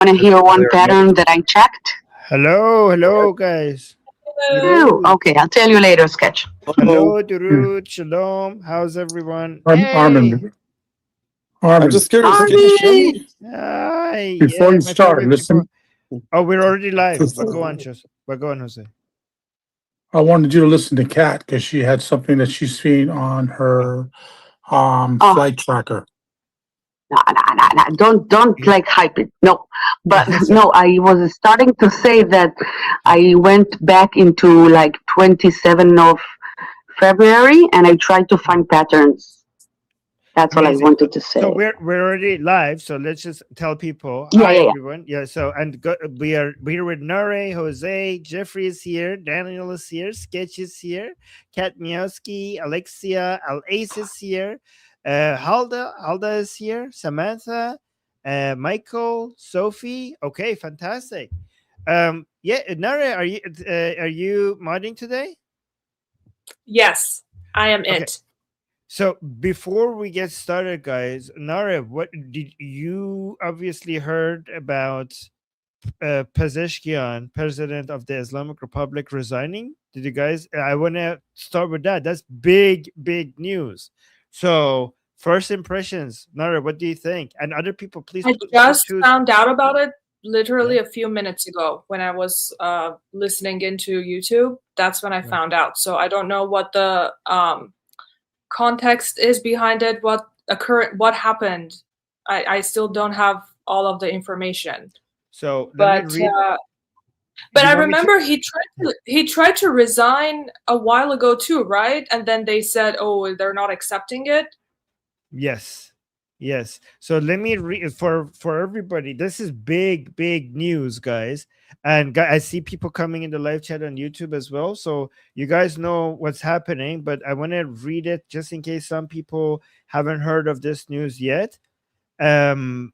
Want to hear one pattern that I checked? Hello, guys. Oh, Durut. okay. I'll tell you later, Sketch. Oh, Hello, Durut. Shalom. How's everyone? Hey. Armin, I'm Armin, just curious. Can you hear Army! me? Hi. before Yeah, you my start, favorite people. listen, Oh, we're already live. But go on, Jose. But go on, Jose. I wanted you to listen to Kat because she had something that she's seen on her Oh, flight tracker. no. Don't Yeah. like hype it. No, but So, no. I was starting to say that I went back into like 27 of February and I tried to find patterns. That's all I amazing. wanted to So say. we're already live. So let's just tell people Yeah, hi, yeah, yeah. everyone. Yeah. So we're here with Nore, Jose, Jeffrey is here, Daniel is here, Sketch is here, Kat Miowski, Alexia, Alace is here, Halda is here, Samantha, Michael, Sophie. Okay, fantastic. Yeah, Nore, are you modding today? Yes, I am Okay. it. So before we get started, guys, Nare, what did you obviously heard about Pezeshkian, president of the Islamic Republic, resigning? Did you guys? I want to start with that. That's big news. So first impressions, Nare, what do you think? And other people, please I put just two. found out about it literally Yeah, a few minutes ago when I was listening into YouTube. That's when I right. found out. So I don't know what the context is behind it, what occurred, what happened. I still don't have all of the information. So let me But read. but I You want me to? remember he tried to resign a while ago too, right? And then they said, "Oh, they're not accepting it." Yes. Yes. So let me read for everybody. This is big news, guys. And I see people coming in the live chat on YouTube as well. So you guys know what's happening, but I want to read it just in case some people haven't heard of this news yet. Um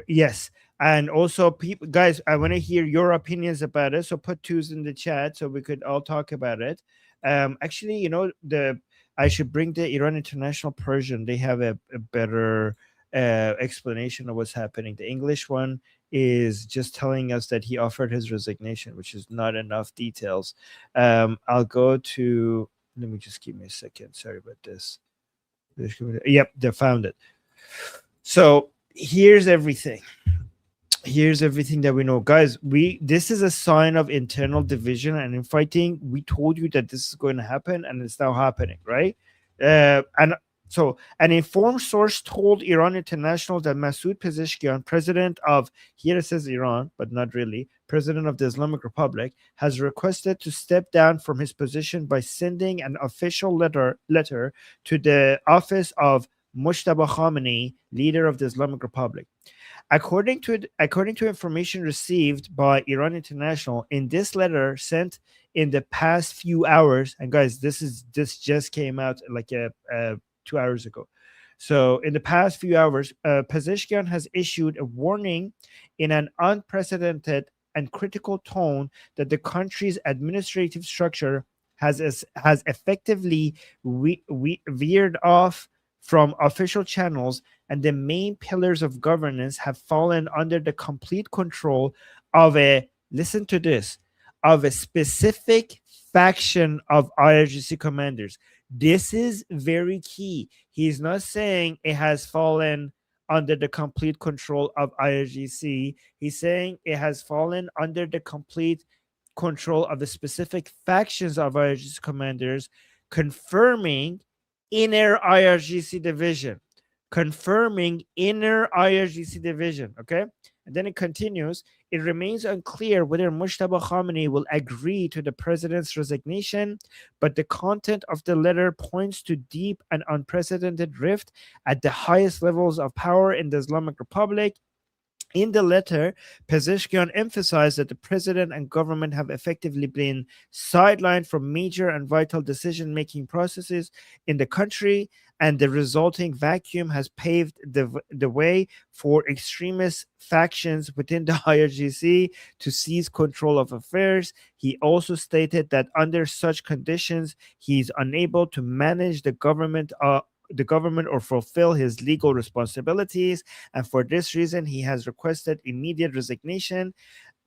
yes. And also people guys, I want to hear your opinions about it. So put twos in the chat so we could all talk about it. Actually, the I should bring the Iran International Persian. They have a better explanation of what's happening. The English one is just telling us that he offered his resignation, which is not enough details. I'll go to. Let me just give me a second. Sorry about this. Yep, they found it. So here's everything that we know, guys. This is a sign of internal division and infighting. We told you that this is going to happen and it's now happening, right? And so an informed source told Iran International that Masoud Pezeshkian, president of, here it says Iran but not really, president of the Islamic Republic, has requested to step down from his position by sending an official letter to the office of Mojtaba Khamenei, leader of the Islamic Republic. According to information received by Iran International, in this letter sent in the past few hours, and guys, this just came out like 2 hours ago. So in the past few hours, Pezeshkian has issued a warning in an unprecedented and critical tone that the country's administrative structure has effectively veered off from official channels, and the main pillars of governance have fallen under the complete control of listen to this, of a specific faction of IRGC commanders. This is very key. He's not saying it has fallen under the complete control of IRGC. He's saying it has fallen under the complete control of the specific factions of IRGC commanders, confirming inner IRGC division, confirming inner IRGC division. Okay. And then it continues. It remains unclear whether Mojtaba Khamenei will agree to the president's resignation, but the content of the letter points to deep and unprecedented rift at the highest levels of power in the Islamic Republic. In the letter, Pezeshkian emphasized that the president and government have effectively been sidelined from major and vital decision making processes in the country, and the resulting vacuum has paved the way for extremist factions within the IRGC to seize control of affairs. He also stated that under such conditions, he is unable to manage the government the government or fulfill his legal responsibilities, and for this reason, he has requested immediate resignation.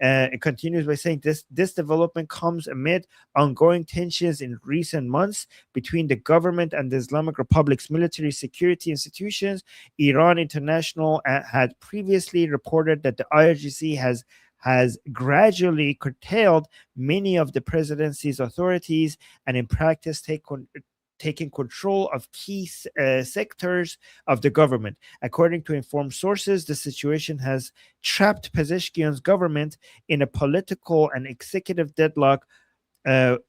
It continues by saying this development comes amid ongoing tensions in recent months between the government and the Islamic Republic's military security institutions. Iran International had previously reported that the IRGC has gradually curtailed many of the presidency's authorities and in practice taking control of key sectors of the government. According to informed sources, the situation has trapped Pezeshkian's government in a political and executive deadlock,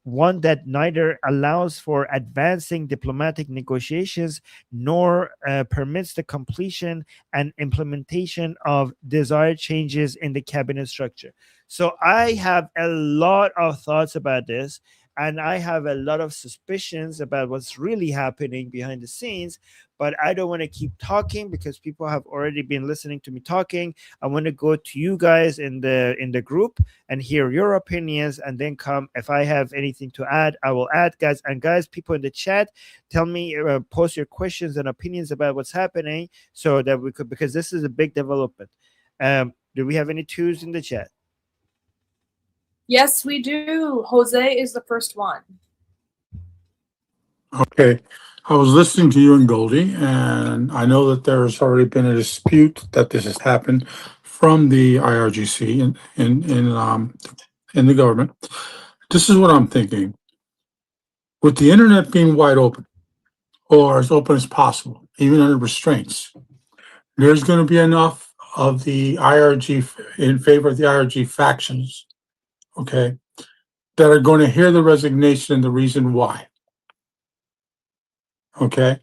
one that neither allows for advancing diplomatic negotiations nor permits the completion and implementation of desired changes in the cabinet structure. So I have a lot of thoughts about this, and I have a lot of suspicions about what's really happening behind the scenes, but I don't want to keep talking because people have already been listening to me talking. I want to go to you guys in the group and hear your opinions, and then come, if I have anything to add, I will add, guys. And guys, people in the chat, tell me, post your questions and opinions about what's happening so that we could, because this is a big development. Do we have any twos in the chat? Yes, we do. Jose is the first one. Okay. I was listening to you and Goldie, and I know that there has already been a dispute that this has happened from the IRGC in the government. This is what I'm thinking. With the internet being wide open, or as open as possible, even under restraints, there's going to be enough of the IRG in favor of the IRG factions, okay, that are going to hear the resignation and the reason why. Okay.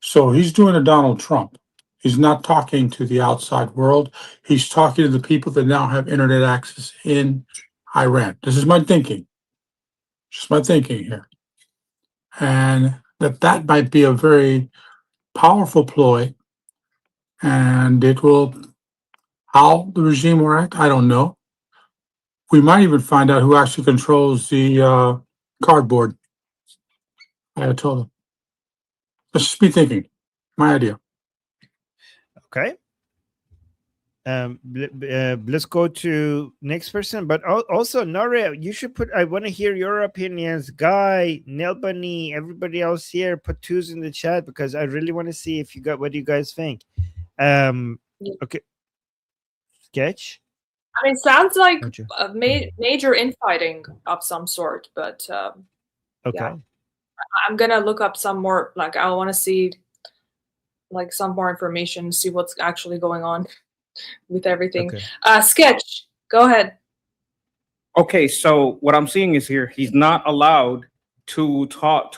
So he's doing a Donald Trump. He's not talking to the outside world. He's talking to the people that now have internet access in Iran. This is my thinking. Just my thinking here. And that might be a very powerful ploy. And it will, how the regime will act, I don't know. We might even find out who actually controls the cardboard. Ayatollah. Let's just be thinking. My idea. Okay. Let's go to next person, but also Nore, you should put, I want to hear your opinions. Guy, Nelbany, everybody else here, put twos in the chat because I really want to see if you got, what do you guys think? Okay. Sketch. I mean, sounds like Gotcha. a major infighting of some sort, but Okay. yeah. I'm gonna look up some more. Like, I want to see like some more information, see what's actually going on with everything. Okay. Sketch, go ahead. Okay, so what I'm seeing is here, he's not allowed to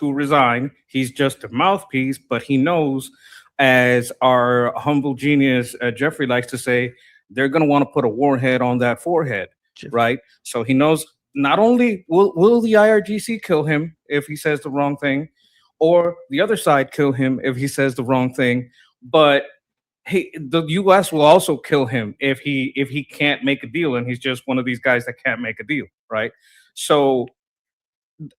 resign. He's just a mouthpiece, but he knows, as our humble genius Jeffrey likes to say, they're going to want to put a warhead on that forehead, right? So he knows not only will the IRGC kill him if he says the wrong thing, or the other side kill him if he says the wrong thing, but the U.S. will also kill him if he can't make a deal, and he's just one of these guys that can't make a deal, right? So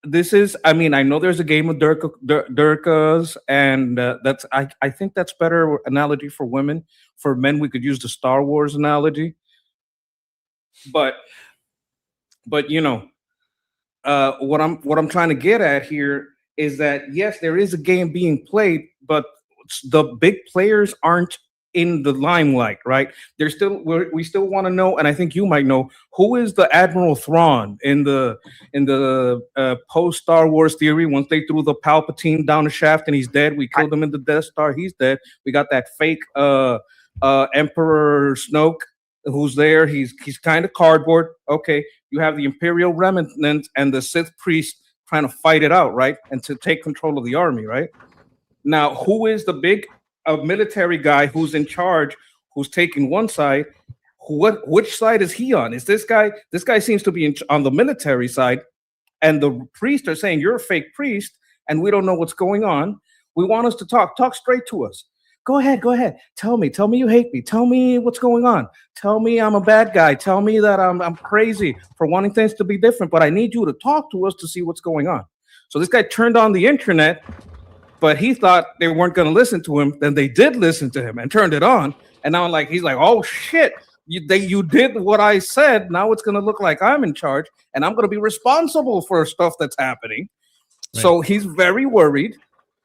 this is, I mean, I know there's a game of Durkas, and that's I think that's better analogy for women. For men, we could use the Star Wars analogy, but you know, what I'm trying to get at here is that yes, there is a game being played, but the big players aren't in the limelight, right? We still want to know, and I think you might know, who is the Admiral Thrawn in the post Star Wars theory. Once they threw the Palpatine down the shaft and he's dead, we killed him in the Death Star. He's dead. We got that fake Emperor Snoke who's there. He's kind of cardboard. Okay, you have the Imperial remnant and the Sith priest trying to fight it out, right? And to take control of the army, right? Now, who is the big military guy who's in charge, who's taking one side? Which side is he on? Is this guy? This guy seems to be on the military side, and the priests are saying you're a fake priest, and we don't know what's going on. We want us to talk straight to us. Go ahead. Tell me you hate me. Tell me what's going on. Tell me I'm a bad guy. Tell me that I'm crazy for wanting things to be different, but I need you to talk to us to see what's going on. So this guy turned on the internet but he thought they weren't going to listen to him. Then they did listen to him and turned it on. And now, like, he's like, oh shit, you did what I said. Now it's going to look like I'm in charge, and I'm going to be responsible for stuff that's happening. Right. So he's very worried,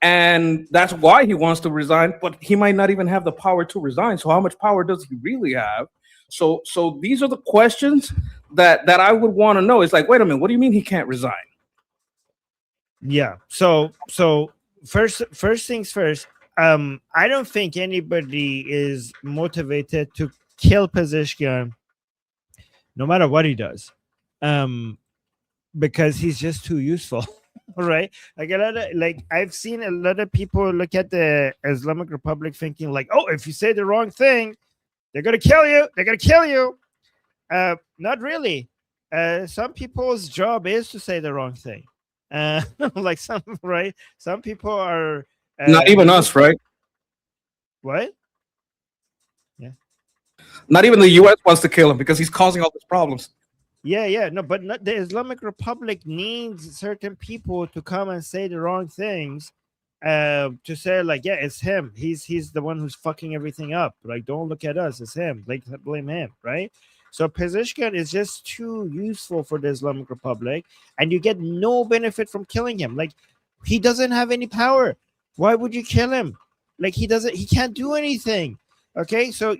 and that's why he wants to resign. But he might not even have the power to resign. So how much power does he really have? So these are the questions that I would want to know. It's like, wait a minute, what do you mean he can't resign? Yeah. So first things first. I don't think anybody is motivated to kill Pezeshkian, no matter what he does, because he's just too useful, right? Like I've seen a lot of people look at the Islamic Republic thinking like, oh, if you say the wrong thing, they're gonna kill you. They're gonna kill you. Not really. Some people's job is to say the wrong thing. Like some people are. Not even us, right? What? Yeah. Not even the U.S. wants to kill him because he's causing all these problems. Yeah. No, but not, the Islamic Republic needs certain people to come and say the wrong things, to say like, yeah, it's him. He's the one who's fucking everything up. Like, don't look at us. It's him. Like, blame him, right? So Pezeshkian is just too useful for the Islamic Republic, and you get no benefit from killing him. Like, he doesn't have any power. Why would you kill him? Like, he can't do anything. Okay, so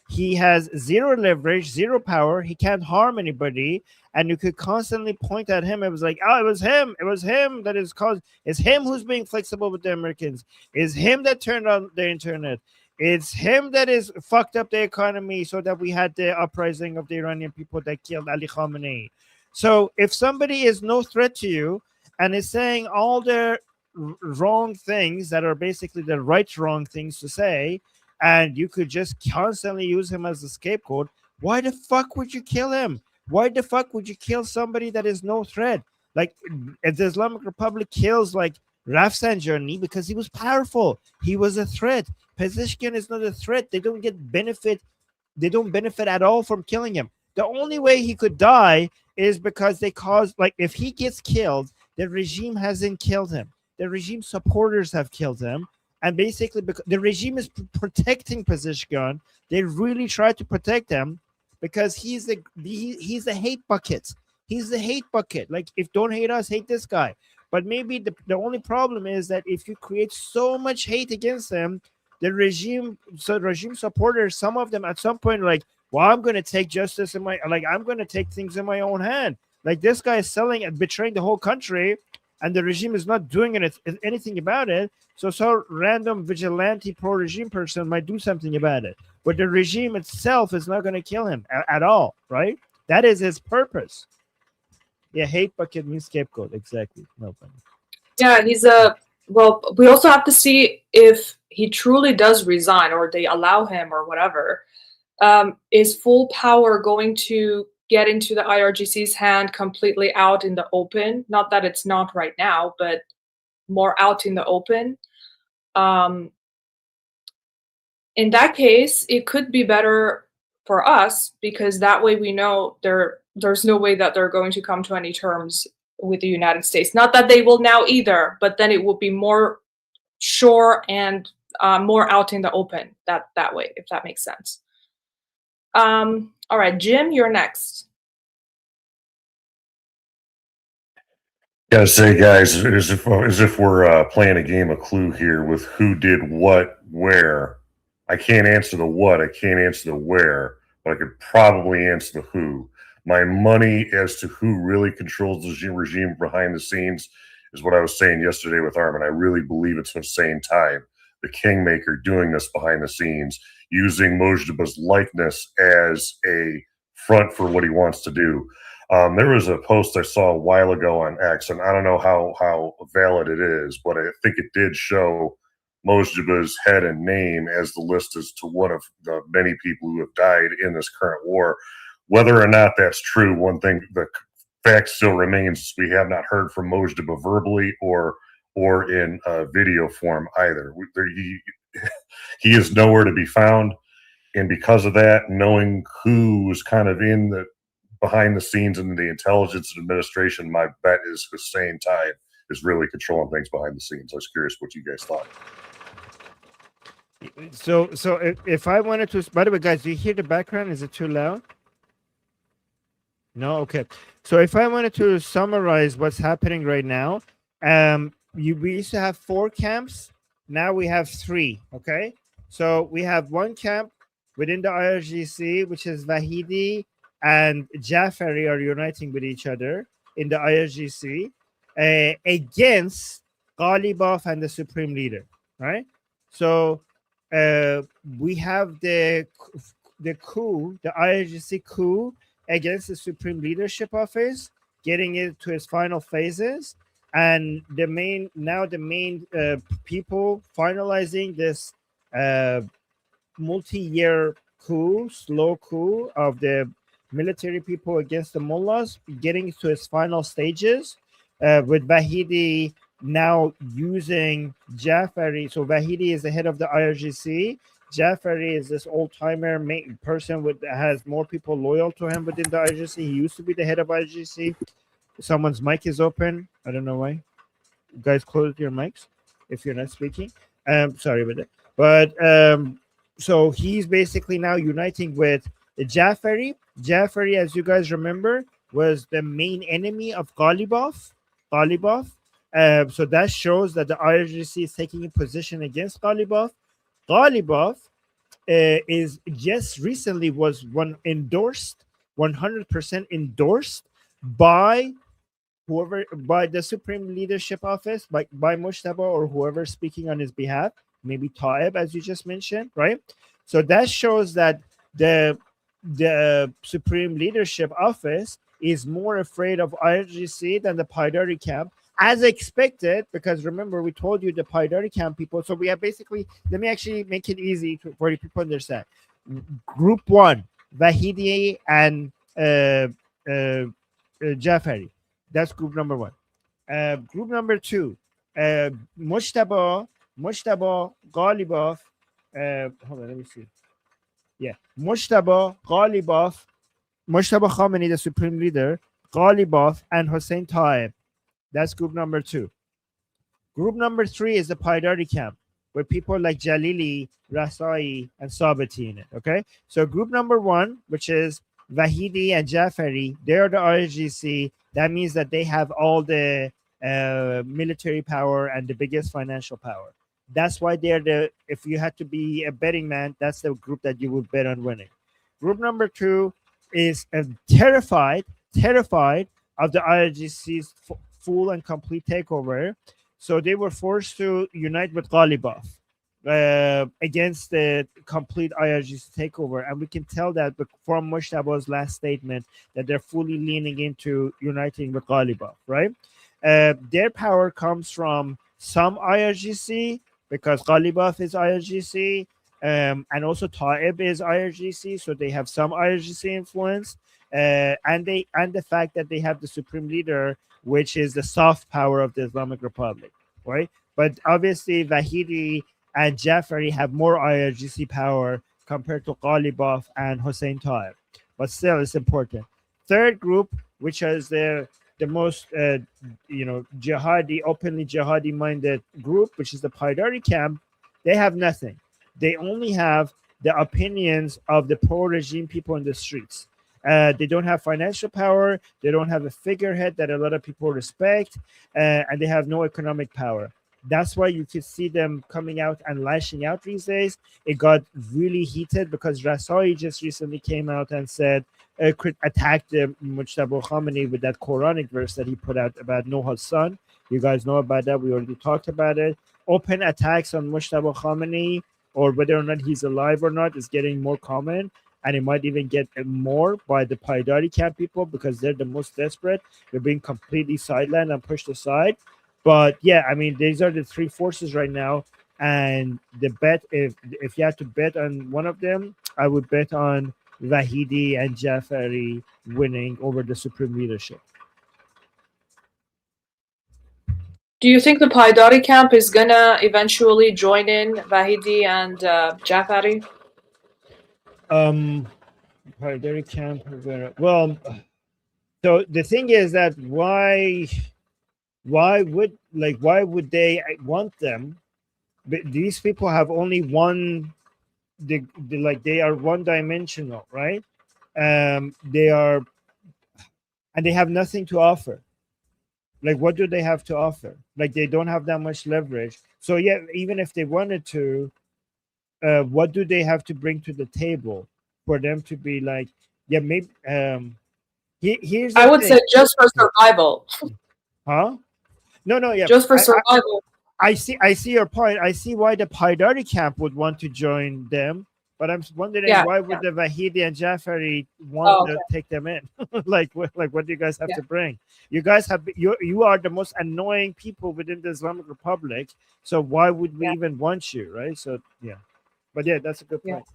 he has zero leverage, zero power. He can't harm anybody, and you could constantly point at him. It was like, oh, it was him that is caused. It's him who's being flexible with the Americans. It's him that turned on the internet. It's him that is fucked up the economy so that we had the uprising of the Iranian people that killed Ali Khamenei. So if somebody is no threat to you and is saying all the wrong things that are basically the wrong things to say, and you could just constantly use him as a scapegoat, why the fuck would you kill him? Why the fuck would you kill somebody that is no threat? Like, the Islamic Republic kills like Rafsanjani because he was powerful. He was a threat. Pezeshkian is not a threat. They don't benefit at all from killing him. The only way he could die is because if he gets killed, the regime hasn't killed him. The regime supporters have killed him. And basically, because the regime is protecting Pezeshkian, they really try to protect him because he's a hate bucket. He's the hate bucket. Like, if don't hate us, hate this guy. But maybe the only problem is that if you create so much hate against him, the regime supporters, some of them at some point are like, well, I'm going to take justice I'm going to take things in my own hand. Like, this guy is selling and betraying the whole country, and the regime is not doing anything about it. So random vigilante pro-regime person might do something about it. But the regime itself is not going to kill him at all, right? That is his purpose. Yeah, hate bucket means scapegoat. Exactly. No problem. Yeah, well, we also have to see if he truly does resign or they allow him or whatever. Is full power going to get into the IRGC's hand completely out in the open? Not that it's not right now, but more out in the open. In that case, it could be better for us because that way we know there's no way that they're going to come to any terms with the United States. Not that they will now either, but then it will be more sure and more out in the open that way, if that makes sense. All right, Jim, you're next. Gotta say, guys, as if we're playing a game of Clue here with who did what, where. I can't answer the what, I can't answer the where, but I could probably answer the who. My money as to who really controls the regime behind the scenes is what I was saying yesterday with Armin. I really believe it's Hussein Taib, the kingmaker, doing this behind the scenes, using Mojtaba's likeness as a front for what he wants to do. There was a post I saw a while ago on X, and I don't know how valid it is, but I think it did show Mojtaba's head and name as the list as to one of the many people who have died in this current war. Whether or not that's true, one thing, the fact still remains, we have not heard from Mojtaba verbally or in video form either. He is nowhere to be found, and because of that, knowing who was kind of behind the scenes in the intelligence administration, my bet is Hussein Taib is really controlling things behind the scenes. I was curious what you guys thought. So if I wanted to, by the way, guys, do you hear the background? Is it too loud? No, okay. So if I wanted to summarize what's happening right now, we used to have 4 camps. Now we have 3. Okay, so we have one camp within the IRGC, which is Vahidi and Jafari are uniting with each other in the IRGC against Ghalibaf and the Supreme Leader. Right. So we have the coup, the IRGC coup against the Supreme Leadership Office, getting it to its final phases, and the main people finalizing this multi-year coup, slow coup of the military people against the mullahs, getting to its final stages, with Vahidi now using Jafari. So Vahidi is the head of the IRGC. Jafari is this old-timer person has more people loyal to him within the IRGC. He used to be the head of IRGC. Someone's mic is open. I don't know why. You guys, close your mics if you're not speaking. Sorry about that. But so he's basically now uniting with Jafari. Jafari, as you guys remember, was the main enemy of Ghalibaf. So that shows that the IRGC is taking a position against Ghalibaf. Ghalibaf is just recently was 100% endorsed by whoever, by the Supreme Leadership Office, by Mushtaba or whoever speaking on his behalf, maybe Taib, as you just mentioned, right? So that shows that the Supreme Leadership Office is more afraid of IRGC than the Paidari camp, as expected, because remember, we told you the Paidari camp people. So we have basically, let me actually make it easy for you people to understand. Group 1, Vahidi and Jafari. That's group number 1. Group number 2, Mushtaba, Ghalibaf. Hold on, let me see. Yeah, Mushtaba, Ghalibaf, Mushtaba Khamenei, the supreme leader, Ghalibaf, and Hussein Taib. That's group number 2. Group number 3 is the Paidari camp, with people like Jalili, Rasai, and Sabati in it. Okay, so group number 1, which is Vahidi and Jafari, they're the IRGC. That means that they have all the military power and the biggest financial power. That's why they're if you had to be a betting man, that's the group that you would bet on winning. Group number 2 is terrified of the IRGC's full and complete takeover. So they were forced to unite with Ghalibaf against the complete IRGC takeover. And we can tell that from Mushtaba's last statement that they're fully leaning into uniting with Ghalibaf, right? Their power comes from some IRGC, because Ghalibaf is IRGC, and also Taib is IRGC, so they have some IRGC influence, and the fact that they have the supreme leader, which is the soft power of the Islamic Republic, right? But obviously, Vahidi and Jafari have more IRGC power compared to Ghalibaf and Hussein Taib, but still, it's important. Third group, which is the most jihadi, openly jihadi minded group, which is the Paidari camp, they have nothing. They only have the opinions of the pro-regime people in the streets. They don't have financial power. They don't have a figurehead that a lot of people respect, and they have no economic power. That's why you could see them coming out and lashing out these days. It got really heated because Rasai just recently came out and said, attacked Mujtaba Khamenei with that Quranic verse that he put out about Noah's son. You guys know about that. We already talked about it. Open attacks on Mujtaba Khamenei, or whether or not he's alive or not, is getting more common. And it might even get more by the Paidari camp people because they're the most desperate. They're being completely sidelined and pushed aside. But yeah, I mean, these are the 3 forces right now. And the bet, if you had to bet on one of them, I would bet on Vahidi and Jafari winning over the supreme leadership. Do you think the Paidari camp is gonna eventually join in Vahidi and Jafari? Paidari camp. Well, so the thing is that why why would they want them? But these people have only one. They are one dimensional, right? They are, and they have nothing to offer. Like, what do they have to offer? Like, they don't have that much leverage. So yeah, even if they wanted to, what do they have to bring to the table for them to be like, yeah, maybe here's the I would thing. say just for survival. Huh? No, yeah. Just for survival. I see your point. I see why the Paidari camp would want to join them, but I'm wondering Yeah, why would the Wahidi and Jafari want Oh, to okay. take them in? Like what do you guys have Yeah. to bring? You guys have you are the most annoying people within the Islamic Republic. So why would we Yeah. even want you, right? So yeah, but yeah, that's a good Yeah. point.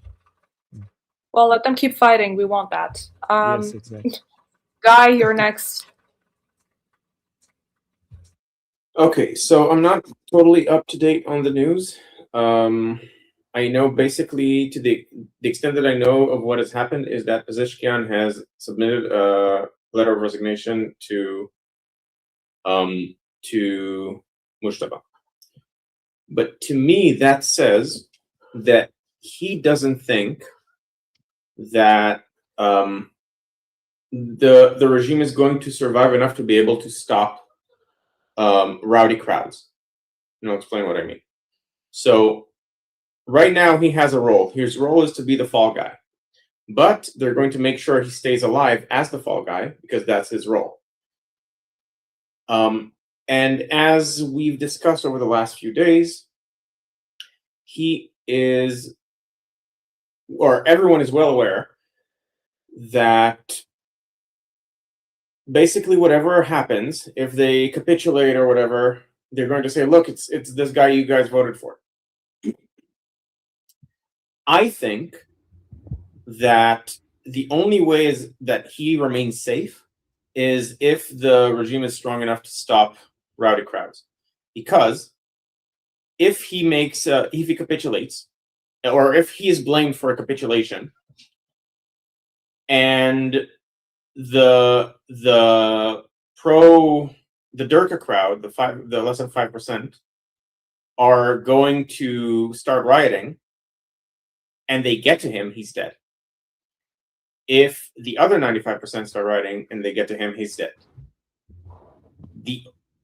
Well, let them keep fighting. We want that. Yes, exactly. Guy, you're next. Okay, so I'm not totally up to date on the news. I know basically to the extent that I know of what has happened is that Pezeshkian has submitted a letter of resignation to Mustafa. But to me, that says that he doesn't think that the regime is going to survive enough to be able to stop rowdy crowds. And I'll explain what I mean. So right now he has a role. His role is to be the fall guy. But they're going to make sure he stays alive as the fall guy because that's his role. And as we've discussed over the last few days, he is, or everyone is well aware that basically whatever happens, if they capitulate or whatever, they're going to say, look, it's this guy you guys voted for. I think that the only way is that he remains safe is if the regime is strong enough to stop rowdy crowds. Because if he capitulates, or if he is blamed for a capitulation, and the Durka crowd, the less than 5%, are going to start rioting, and they get to him, he's dead. If the other 95% start rioting and they get to him, he's dead.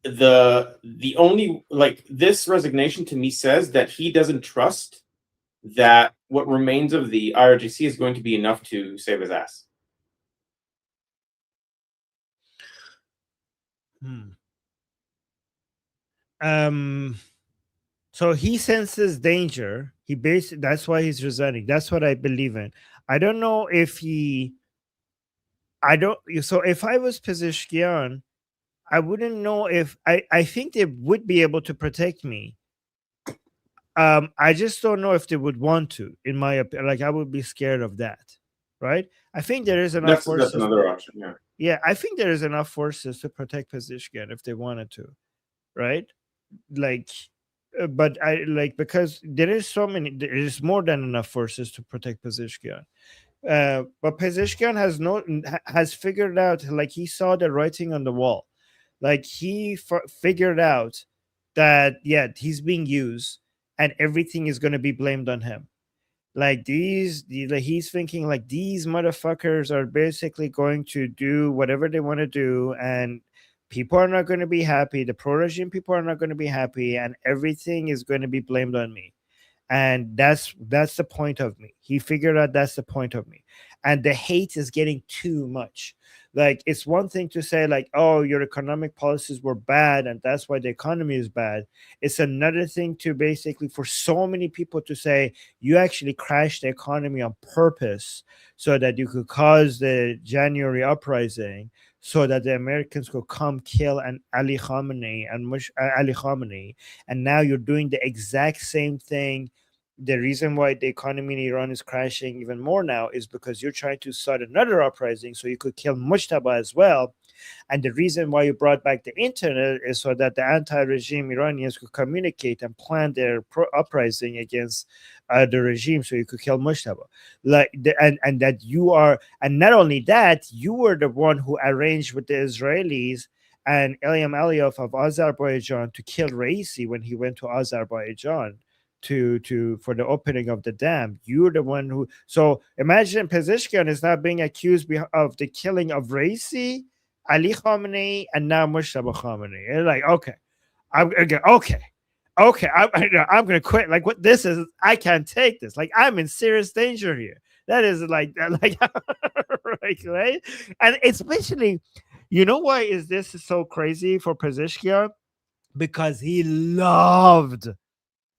The only, like, this resignation to me says that he doesn't trust that what remains of the IRGC is going to be enough to save his ass. So he senses danger. That's why he's resigning. That's what I believe in. I don't know if so if I was Pezeshkian, I wouldn't know if I think they would be able to protect me. I just don't know if they would want to, in my opinion. Like, I would be scared of that, right? I think there is enough forces. That's another option, yeah. Yeah, I think there is enough forces to protect Pezeshkian if they wanted to, right? Like, but I like, because there is more than enough forces to protect Pezeshkian. But Pezeshkian has figured out, like, he saw the writing on the wall. Like, he figured out that, yeah, he's being used and everything is going to be blamed on him. Like, he's thinking, like, these motherfuckers are basically going to do whatever they want to do, and people are not going to be happy. The pro-regime people are not going to be happy, and everything is going to be blamed on me. And that's the point of me. He figured out that's the point of me. And the hate is getting too much. Like, it's one thing to say, like, oh, your economic policies were bad and that's why the economy is bad. It's another thing to basically, for so many people to say, you actually crashed the economy on purpose so that you could cause the January uprising, so that the Americans could come kill Ali Khamenei, and now you're doing the exact same thing. The reason why the economy in Iran is crashing even more now is because you're trying to start another uprising so you could kill Mujtaba as well. And the reason why you brought back the internet is so that the anti-regime Iranians could communicate and plan their uprising against the regime, so you could kill Mujtaba. And that you are, and not only that, you were the one who arranged with the Israelis and Ilham Aliyev of Azerbaijan to kill Raisi when he went to Azerbaijan to for the opening of the dam. You're the one who. So imagine Pezeshkian is now being accused of the killing of Raisi, Ali Khamenei, and now Mushtaba Khamenei. And like, okay, I'm gonna quit. Like, what this is, I can't take this. Like, I'm in serious danger here. That is like right? And especially, you know why is this so crazy for Pezeshkian? Because he loved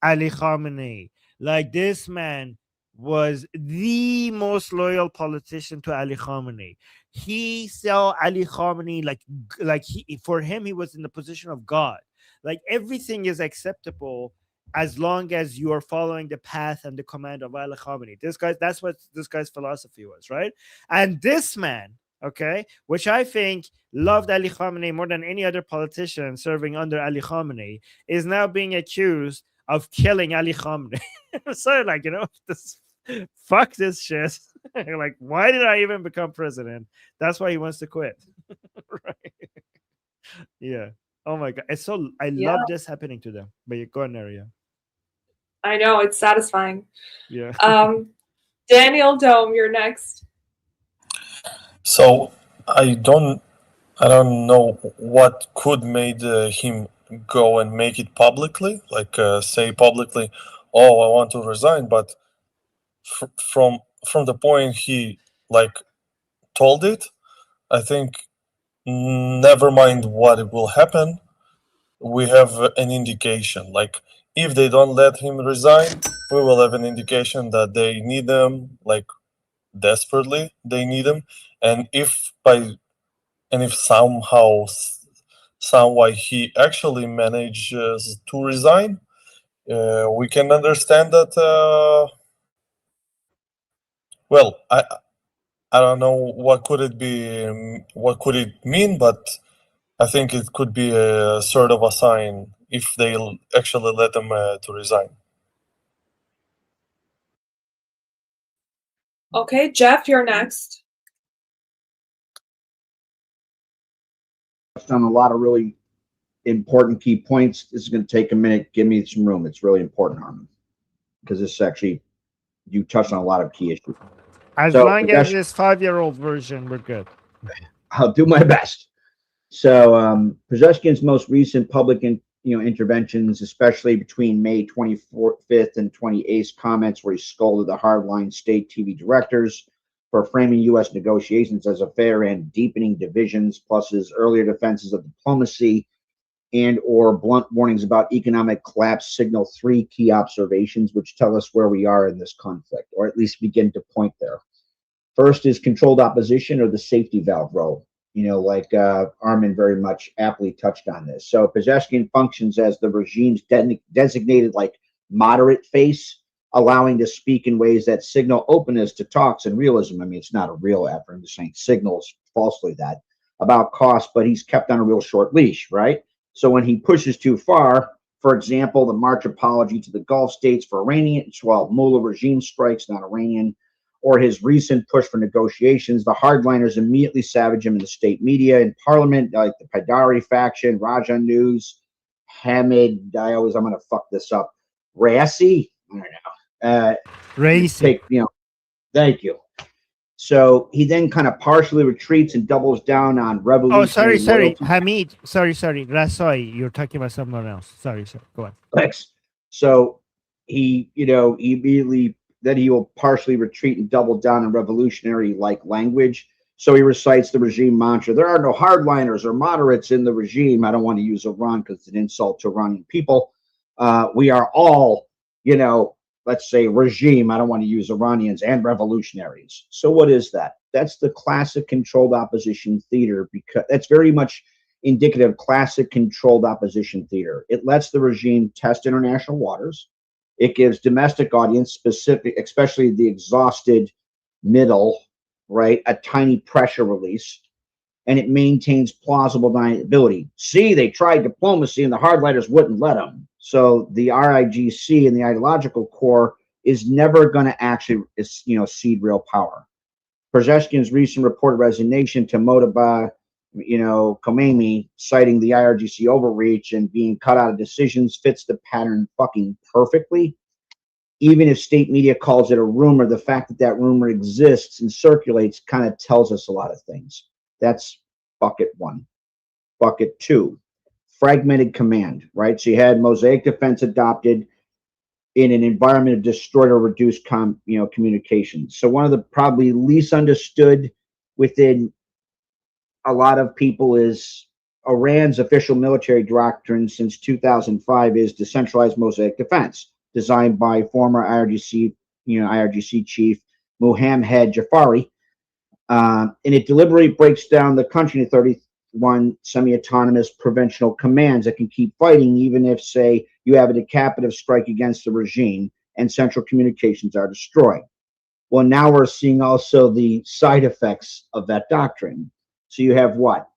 Ali Khamenei. Like, this man was the most loyal politician to Ali Khamenei. He saw Ali Khamenei for him, he was in the position of God. Like, everything is acceptable as long as you are following the path and the command of Ali Khamenei. That's what this guy's philosophy was, right? And this man, okay, which I think loved Ali Khamenei more than any other politician serving under Ali Khamenei, is now being accused of killing Ali Khamenei. So, like, fuck this shit. Like, why did I even become president? That's why he wants to quit. Right? Yeah. Oh my god, I love this happening to them. But you go on there, yeah. I know, it's satisfying. Yeah. Daniel Dome, you're next. So I don't know what could made him go and make it publicly, like say publicly, "Oh, I want to resign." But from the point he like told it, I think, never mind what will happen, we have an indication. Like, if they don't let him resign, we will have an indication that they need them, like, desperately they need him. And if somehow he actually manages to resign, we can understand that. Well, I don't know what could it be, what could it mean, but I think it could be a sort of a sign if they'll actually let him to resign. Okay, Jeff, you're next. On a lot of really important key points. This is going to take a minute. Give me some room. It's really important, Harmon, because this actually, you touched on a lot of key issues. As long as this 5-year-old version, we're good. I'll do my best. So, Pezeshkian's most recent public interventions, especially between May 25th and 28th comments, where he scolded the hardline state TV directors for framing U.S. negotiations as a fair and deepening divisions, plus his earlier defenses of diplomacy and or blunt warnings about economic collapse, signal 3 key observations which tell us where we are in this conflict, or at least begin to point there. First is controlled opposition, or the safety valve role. Like Armin very much aptly touched on this. So Pezeshkian functions as the regime's designated moderate face, allowing to speak in ways that signal openness to talks and realism. I mean, it's not a real effort. I'm just saying signals falsely that about cost, but he's kept on a real short leash, right? So when he pushes too far, for example, the March apology to the Gulf states for Iranian, well, mullah regime strikes, not Iranian, or his recent push for negotiations, the hardliners immediately savage him in the state media and parliament, like the Paidari faction, Raja News, Hamid, I'm going to fuck this up, Raisi, I don't know. Raisi. Thank you. So he then kind of partially retreats and doubles down on revolutionary. Oh, sorry, loyalty. Hamid. Sorry, Rasoi. You're talking about someone else. Sorry. Go on. Thanks. So he immediately, then he will partially retreat and double down on revolutionary-like language. So he recites the regime mantra: there are no hardliners or moderates in the regime. I don't want to use Iran because it's an insult to Iranian people. We are all, let's say regime, I don't want to use Iranians, and revolutionaries. So what is that? That's the classic controlled opposition theater, because that's very much indicative of classic controlled opposition theater. It lets the regime test international waters. It gives domestic audience specific, especially the exhausted middle, right, a tiny pressure release, and it maintains plausible deniability. See, they tried diplomacy and the hardliners wouldn't let them. So the RIGC and the ideological core is never going to actually, cede real power. Pezeshkian's recent reported resignation to Motaba, Khomeini citing the IRGC overreach and being cut out of decisions fits the pattern fucking perfectly. Even if state media calls it a rumor, the fact that that rumor exists and circulates kind of tells us a lot of things. That's bucket one. Bucket two, fragmented command, right? So you had Mosaic defense adopted in an environment of destroyed or reduced communications. So one of the probably least understood within a lot of people is Iran's official military doctrine since 2005 is decentralized Mosaic defense, designed by former IRGC chief Mohammad Jafari, and it deliberately breaks down the country into 31 semi-autonomous provincial commands that can keep fighting, even if, say, you have a decapitative strike against the regime and central communications are destroyed. Well, now we're seeing also the side effects of that doctrine. So you have what?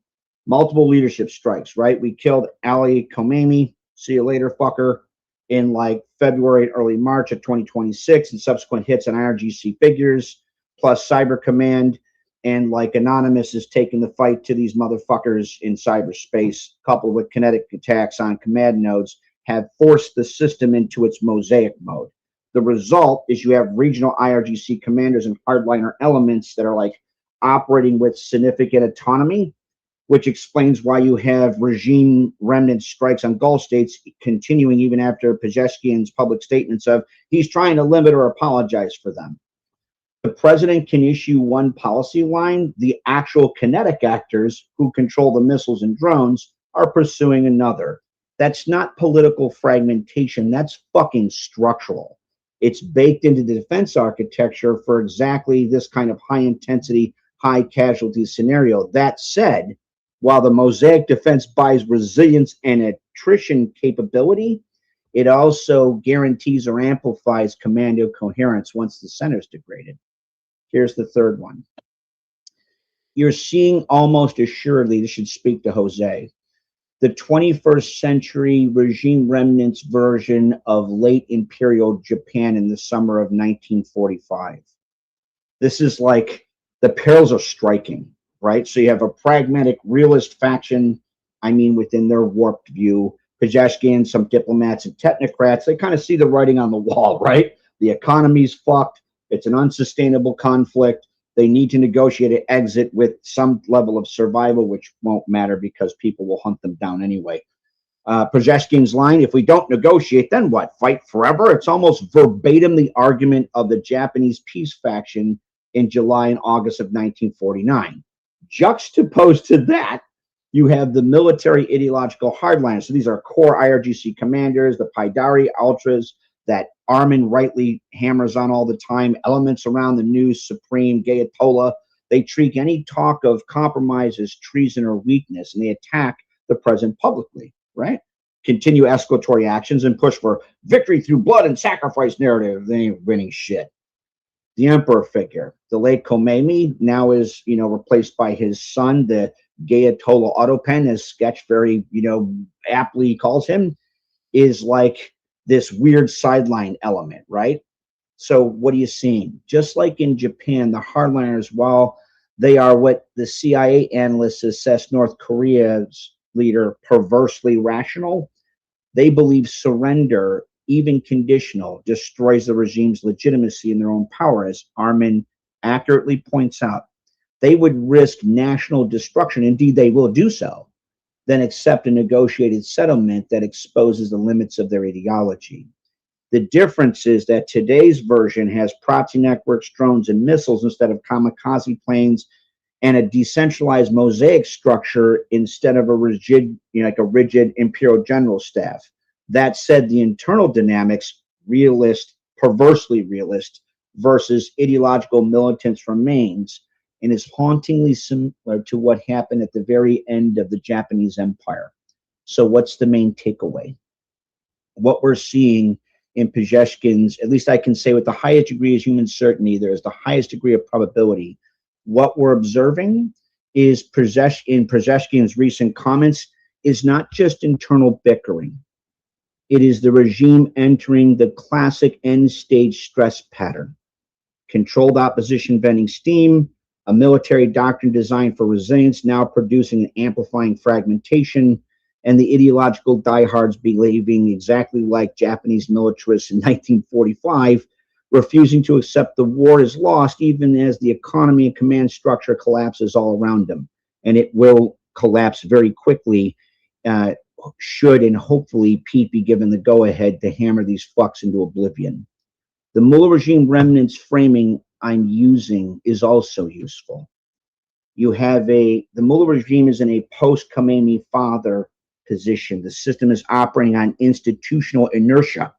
Multiple leadership strikes, right? We killed Ali Khomeini, see you later, fucker, in like February, early March of 2026, and subsequent hits on IRGC figures, plus Cyber Command, and like Anonymous is taking the fight to these motherfuckers in cyberspace, coupled with kinetic attacks on command nodes, have forced the system into its Mosaic mode. The result is you have regional IRGC commanders and hardliner elements that are like operating with significant autonomy, which explains why you have regime remnant strikes on Gulf states continuing even after Pezeshkian's public statements of he's trying to limit or apologize for them. The president can issue one policy line. The actual kinetic actors who control the missiles and drones are pursuing another. That's not political fragmentation. That's fucking structural. It's baked into the defense architecture for exactly this kind of high intensity, high casualty scenario. That said, while the Mosaic defense buys resilience and attrition capability, it also guarantees or amplifies commando coherence once the center is degraded. Here's the third one. You're seeing almost assuredly, this should speak to Jose, the 21st century regime remnants version of late imperial Japan in the summer of 1945. This is like the perils are striking, right? So you have a pragmatic realist faction, within their warped view, Pezeshkian, some diplomats and technocrats, they kind of see the writing on the wall, right? The economy's fucked. It's an unsustainable conflict. They need to negotiate an exit with some level of survival, which won't matter because people will hunt them down anyway. Pezeshkian's line, if we don't negotiate, then what? Fight forever? It's almost verbatim the argument of the Japanese peace faction in July and August of 1949. Juxtaposed to that, you have the military ideological hardliners. So these are core IRGC commanders, the Paidari Ultras, that Armin rightly hammers on all the time, elements around the new Supreme Gayatollah. They treat any talk of compromise as treason or weakness, and they attack the president publicly, right? Continue escalatory actions and push for victory through blood and sacrifice narrative. They ain't winning shit. The emperor figure, the late Khomeini, now is, replaced by his son, the Gayatollah Autopen, as Sketch very, aptly calls him, is like this weird sideline element, right? So what are you seeing? Just like in Japan, the hardliners, while they are what the CIA analysts assess North Korea's leader perversely rational, they believe surrender, even conditional, destroys the regime's legitimacy and their own power, as Armin accurately points out. They would risk national destruction, indeed they will do so, then accept a negotiated settlement that exposes the limits of their ideology. The difference is that today's version has proxy networks, drones, and missiles instead of kamikaze planes, and a decentralized Mosaic structure instead of a rigid, rigid imperial general staff. That said, the internal dynamics, realist, perversely realist, versus ideological militants remains, and is hauntingly similar to what happened at the very end of the Japanese Empire. So what's the main takeaway? What we're seeing in Pezeshkian's, at least I can say with the highest degree of human certainty, there is the highest degree of probability. What we're observing is in Pezeshkian's recent comments is not just internal bickering. It is the regime entering the classic end-stage stress pattern. Controlled opposition venting steam, A military doctrine designed for resilience, now producing and amplifying fragmentation, and the ideological diehards behaving exactly like Japanese militarists in 1945, refusing to accept the war is lost even as the economy and command structure collapses all around them. And it will collapse very quickly, should and hopefully Pete be given the go-ahead to hammer these fucks into oblivion. The Mullah regime remnants framing I'm using is also useful. You have the Mullah regime is in a post-Khomeini father position. The system is operating on institutional inertia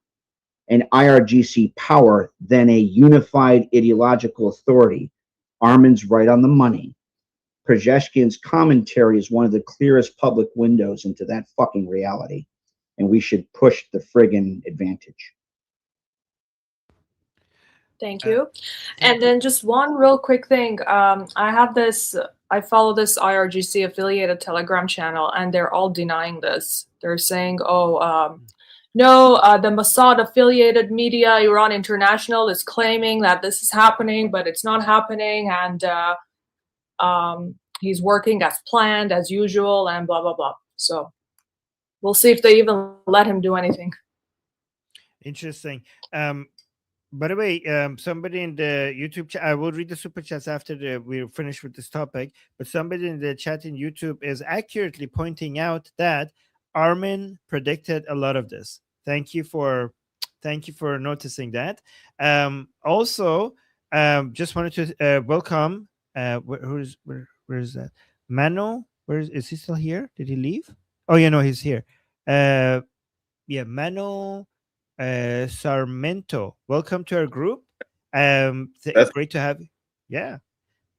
and IRGC power than a unified ideological authority. Armin's right on the money. Przeshkian's commentary is one of the clearest public windows into that fucking reality, and we should push the friggin' advantage. Thank you. And then just one real quick thing. I follow this IRGC affiliated Telegram channel, and they're all denying this. They're saying, no, the Mossad affiliated media, Iran International, is claiming that this is happening, but it's not happening. And he's working as planned, as usual, and blah, blah, blah. So we'll see if they even let him do anything. Interesting. By the way, somebody in the YouTube chat, I will read the super chats after we're finished with this topic, but somebody in the chat in YouTube is accurately pointing out that Armin predicted a lot of this. Thank you for noticing that. Also, just wanted to welcome, where is that? Mano, is he still here? Did he leave? Oh, yeah, no, he's here. Yeah, Mano Sarmento, welcome to our group. Great to have you. Yeah,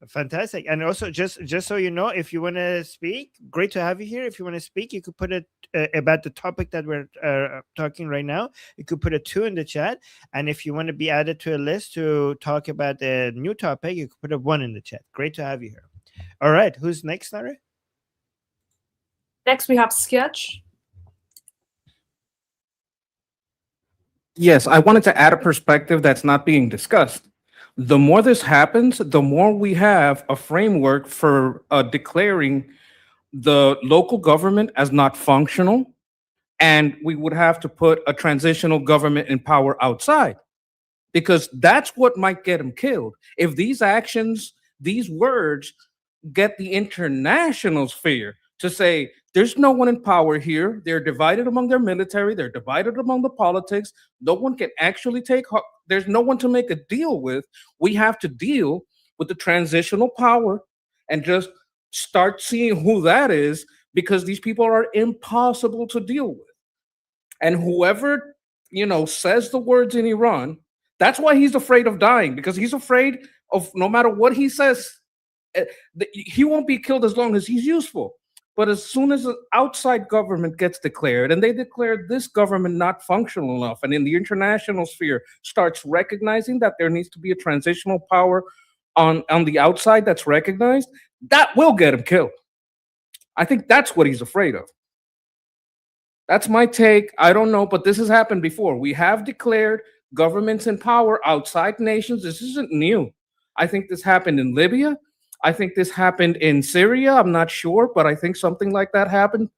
fantastic. And also, just so you know, if you want to speak, great to have you here. If you want to speak, you could put it about the topic that we're talking right now. You could put a 2 in the chat, and if you want to be added to a list to talk about the new topic, you could put a 1 in the chat. Great to have you here. All right, who's next, Nare? Next, we have Sketch. Yes, I wanted to add a perspective that's not being discussed. The more this happens, the more we have a framework for declaring the local government as not functional, and we would have to put a transitional government in power outside, because that's what might get him killed. If these actions, these words get the international sphere to say, there's no one in power here. They're divided among their military. They're divided among the politics. No one can actually there's no one to make a deal with. We have to deal with the transitional power and just start seeing who that is, because these people are impossible to deal with. And whoever, says the words in Iran, that's why he's afraid of dying, because he's afraid of, no matter what he says, he won't be killed as long as he's useful. But as soon as an outside government gets declared, and they declare this government not functional enough, and in the international sphere starts recognizing that there needs to be a transitional power on the outside that's recognized, that will get him killed. I think that's what he's afraid of. That's my take. I don't know, but this has happened before. We have declared governments in power outside nations. This isn't new. I think this happened in Libya. I think this happened in Syria. I'm not sure, but I think something like that happened.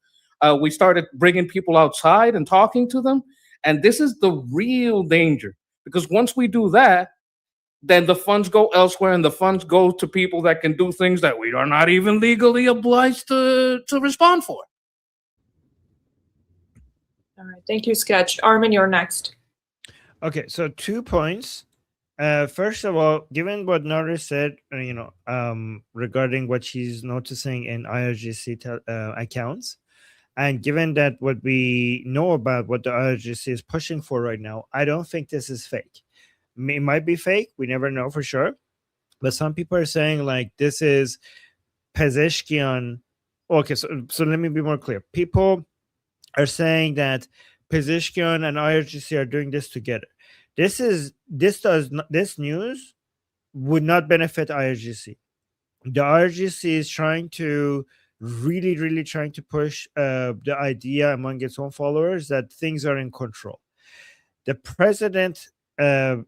We started bringing people outside and talking to them. And this is the real danger, because once we do that, then the funds go elsewhere, and the funds go to people that can do things that we are not even legally obliged to respond for. All right. Thank you, Sketch. Armin, you're next. Okay, so 2 points. First of all, given what Nora said, regarding what she's noticing in IRGC accounts, and given that what we know about what the IRGC is pushing for right now, I don't think this is fake. It might be fake. We never know for sure. But some people are saying like this is Pezeshkian. Okay, so let me be more clear. People are saying that Pezeshkian and IRGC are doing this together. This news would not benefit IRGC. The IRGC is trying to really trying to push the idea among its own followers that things are in control. The president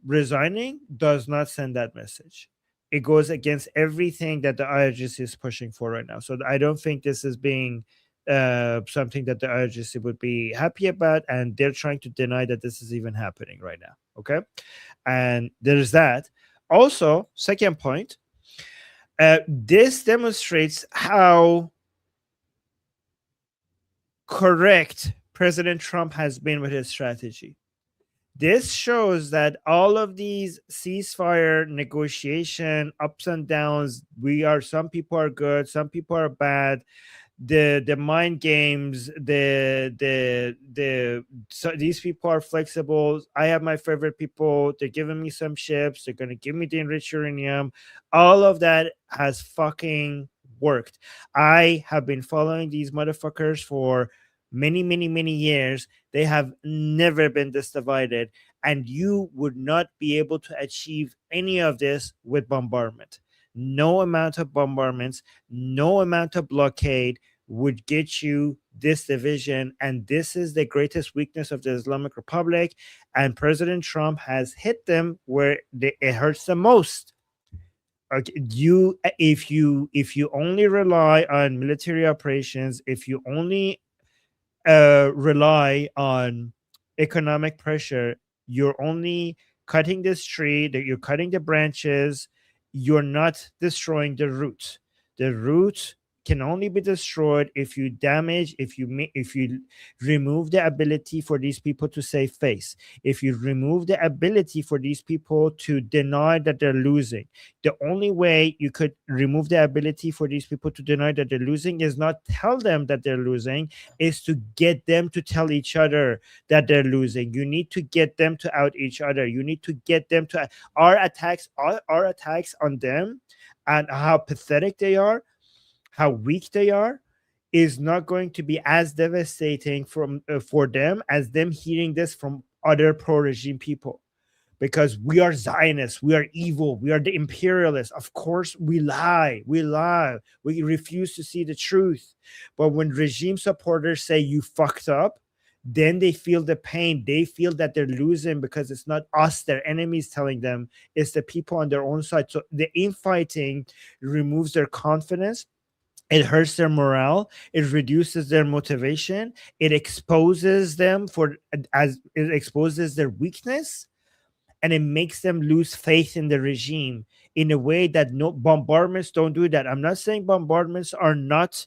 resigning does not send that message. it goes against everything that the IRGC is pushing for right now. So I don't think this is being something that the IRGC would be happy about, and they're trying to deny that this is even happening right now. Okay, and there's that. Also, second point, this demonstrates how correct President Trump has been with his strategy. This shows that all of these ceasefire negotiation ups and downs, some people are good, some people are bad, the mind games, so these people are flexible. I have my favorite people, they're giving me some ships, they're going to give me the enriched uranium. All of that has fucking worked. I have been following these motherfuckers for many years. They have never been this divided, and you would not be able to achieve any of this with bombardment. No amount of bombardments, no amount of blockade would get you this division. And this is the greatest weakness of the Islamic Republic. And President Trump has hit them where it hurts the most. Okay, if you only rely on military operations, if you only rely on economic pressure, you're only cutting this tree, that you're cutting the branches, you're not destroying the root. The root can only be destroyed if you remove the ability for these people to save face, if you remove the ability for these people to deny that they're losing. The only way you could remove the ability for these people to deny that they're losing is not tell them that they're losing, is to get them to tell each other that they're losing. You need to get them to out each other. You need to get them to our attacks on them and how pathetic they are, how weak they are, is not going to be as devastating for them as them hearing this from other pro-regime people. Because we are Zionists, we are evil, we are the imperialists. Of course, we lie, we refuse to see the truth. But when regime supporters say you fucked up, then they feel the pain. They feel that they're losing because it's not us, their enemies, telling them, it's the people on their own side. So the infighting removes their confidence. It hurts their morale. It reduces their motivation. It exposes them it exposes their weakness, and it makes them lose faith in the regime in a way that no bombardments don't do that. I'm not saying bombardments are not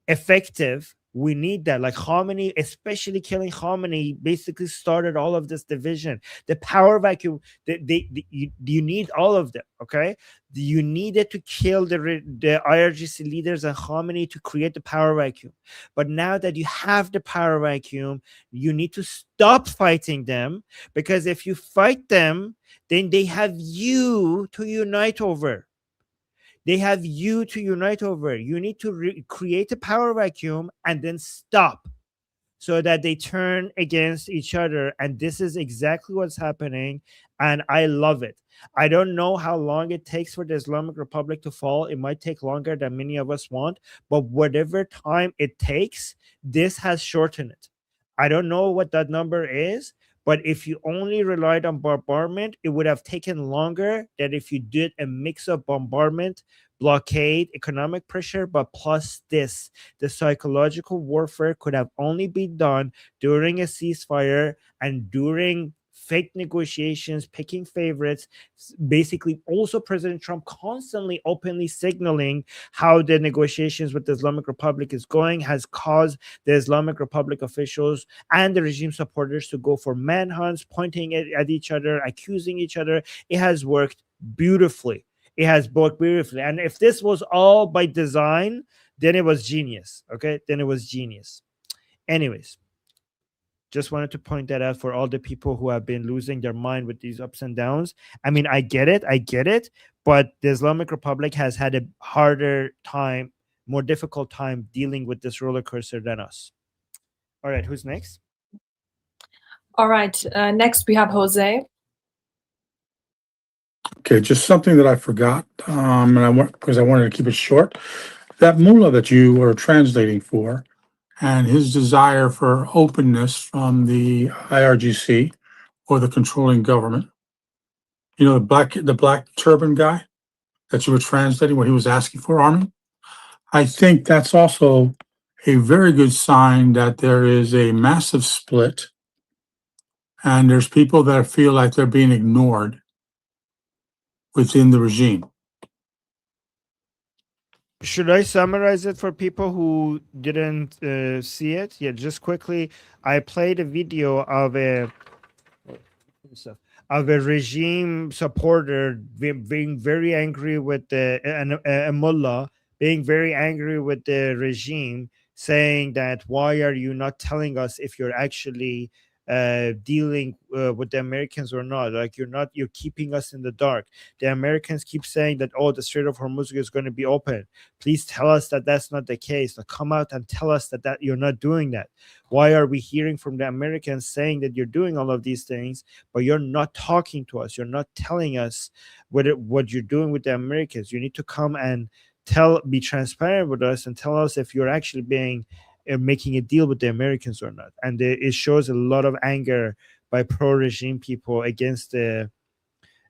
effective. We need that. Like Khamenei, especially killing Khamenei, basically started all of this division. The power vacuum, you need all of them, okay? You needed to kill the IRGC leaders and Khamenei to create the power vacuum. But now that you have the power vacuum, you need to stop fighting them, because if you fight them, then they have you to unite over. They have you to unite over. You need to create a power vacuum and then stop, so that they turn against each other. And this is exactly what's happening. And I love it. I don't know how long it takes for the Islamic Republic to fall. It might take longer than many of us want, but whatever time it takes, this has shortened it. I don't know what that number is, but if you only relied on bombardment, it would have taken longer than if you did a mix of bombardment, blockade, economic pressure, but plus this. The psychological warfare could have only been done during a ceasefire and during fake negotiations, picking favorites. Basically, also President Trump constantly openly signaling how the negotiations with the Islamic Republic is going has caused the Islamic Republic officials and the regime supporters to go for manhunts, pointing at each other, accusing each other. It has worked beautifully. It has worked beautifully. And if this was all by design, then it was genius. Okay, then it was genius. Anyways, just wanted to point that out for all the people who have been losing their mind with these ups and downs. I mean, I get it, but the Islamic Republic has had a harder time, more difficult time dealing with this roller coaster than us. All right, who's next? All right, next we have Jose. Okay, just something that I forgot, because I wanted to keep it short. That mullah that you were translating for, and his desire for openness from the IRGC or the controlling government. You know, the black turban guy. that you were translating what he was asking for, Armin. I think that's also a very good sign that there is a massive split and there's people that feel like they're being ignored within the regime. Should I summarize it for people who didn't see it? Yeah, just quickly. I played a video of a regime supporter being very angry with a mullah being very angry with the regime, saying that why are you not telling us if you're actually dealing with the Americans or not? Like you're keeping us in the dark. The Americans keep saying that, oh, the Strait of Hormuz is going to be open. Please tell us that that's not the case. Now come out and tell us that you're not doing that. Why are we hearing from the Americans saying that you're doing all of these things, but you're not talking to us? You're not telling us what you're doing with the Americans. You need to come and be transparent with us and tell us if you're actually making a deal with the Americans or not. And it shows a lot of anger by pro-regime people against the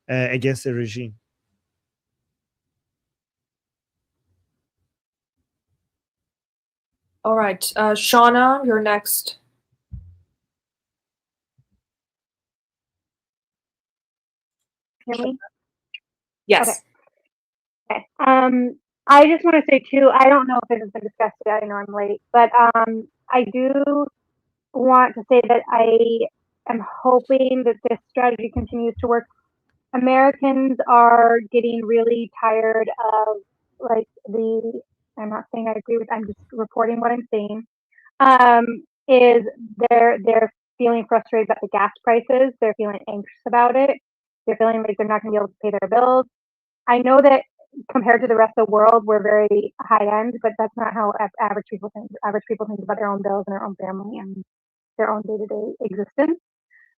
regime. All right, Shauna, you're next. Hear me? Yes. Okay. I just want to say too, I don't know if this has been discussed yet. I know I'm late, but I do want to say that I am hoping that this strategy continues to work. Americans are getting really tired of like I'm not saying I agree with, I'm just reporting what I'm seeing. Is they're feeling frustrated about the gas prices. They're feeling anxious about it. They're feeling like they're not going to be able to pay their bills. I know that compared to the rest of the world, we're very high end, but that's not how average people think. Average people think about their own bills and their own family and their own day-to-day existence.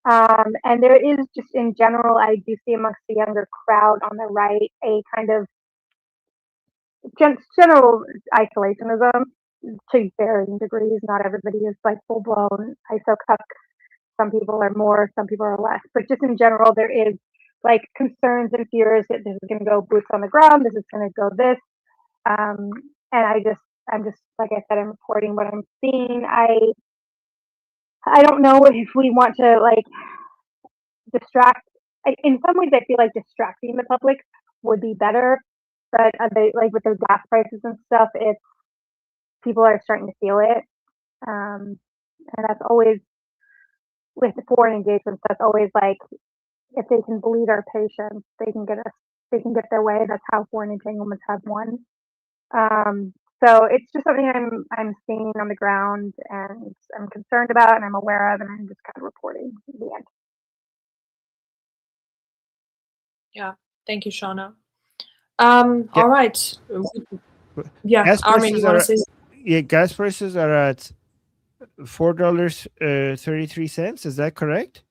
And there is just in general, I do see amongst the younger crowd on the right a kind of general isolationism to varying degrees. Not everybody is like full blown ISO cuck. Some people are more, some people are less. But just in general, there is like concerns and fears that this is going to go boots on the ground. This is going to go this. And I'm just like I said, I'm reporting what I'm seeing. I don't know if we want to like distract. In some ways, I feel like distracting the public would be better. But they like with the gas prices and stuff, if people are starting to feel it, and that's always with the foreign engagements. That's always like if they can bleed our patience, they can get their way. That's how foreign entanglements have won. So it's just something I'm seeing on the ground and I'm concerned about and I'm aware of, and I'm just kind of reporting at the end. Yeah. Thank you, Shauna. All right. Yeah, Gas Armin, you want to say? gas prices are at $4.33. Is that correct?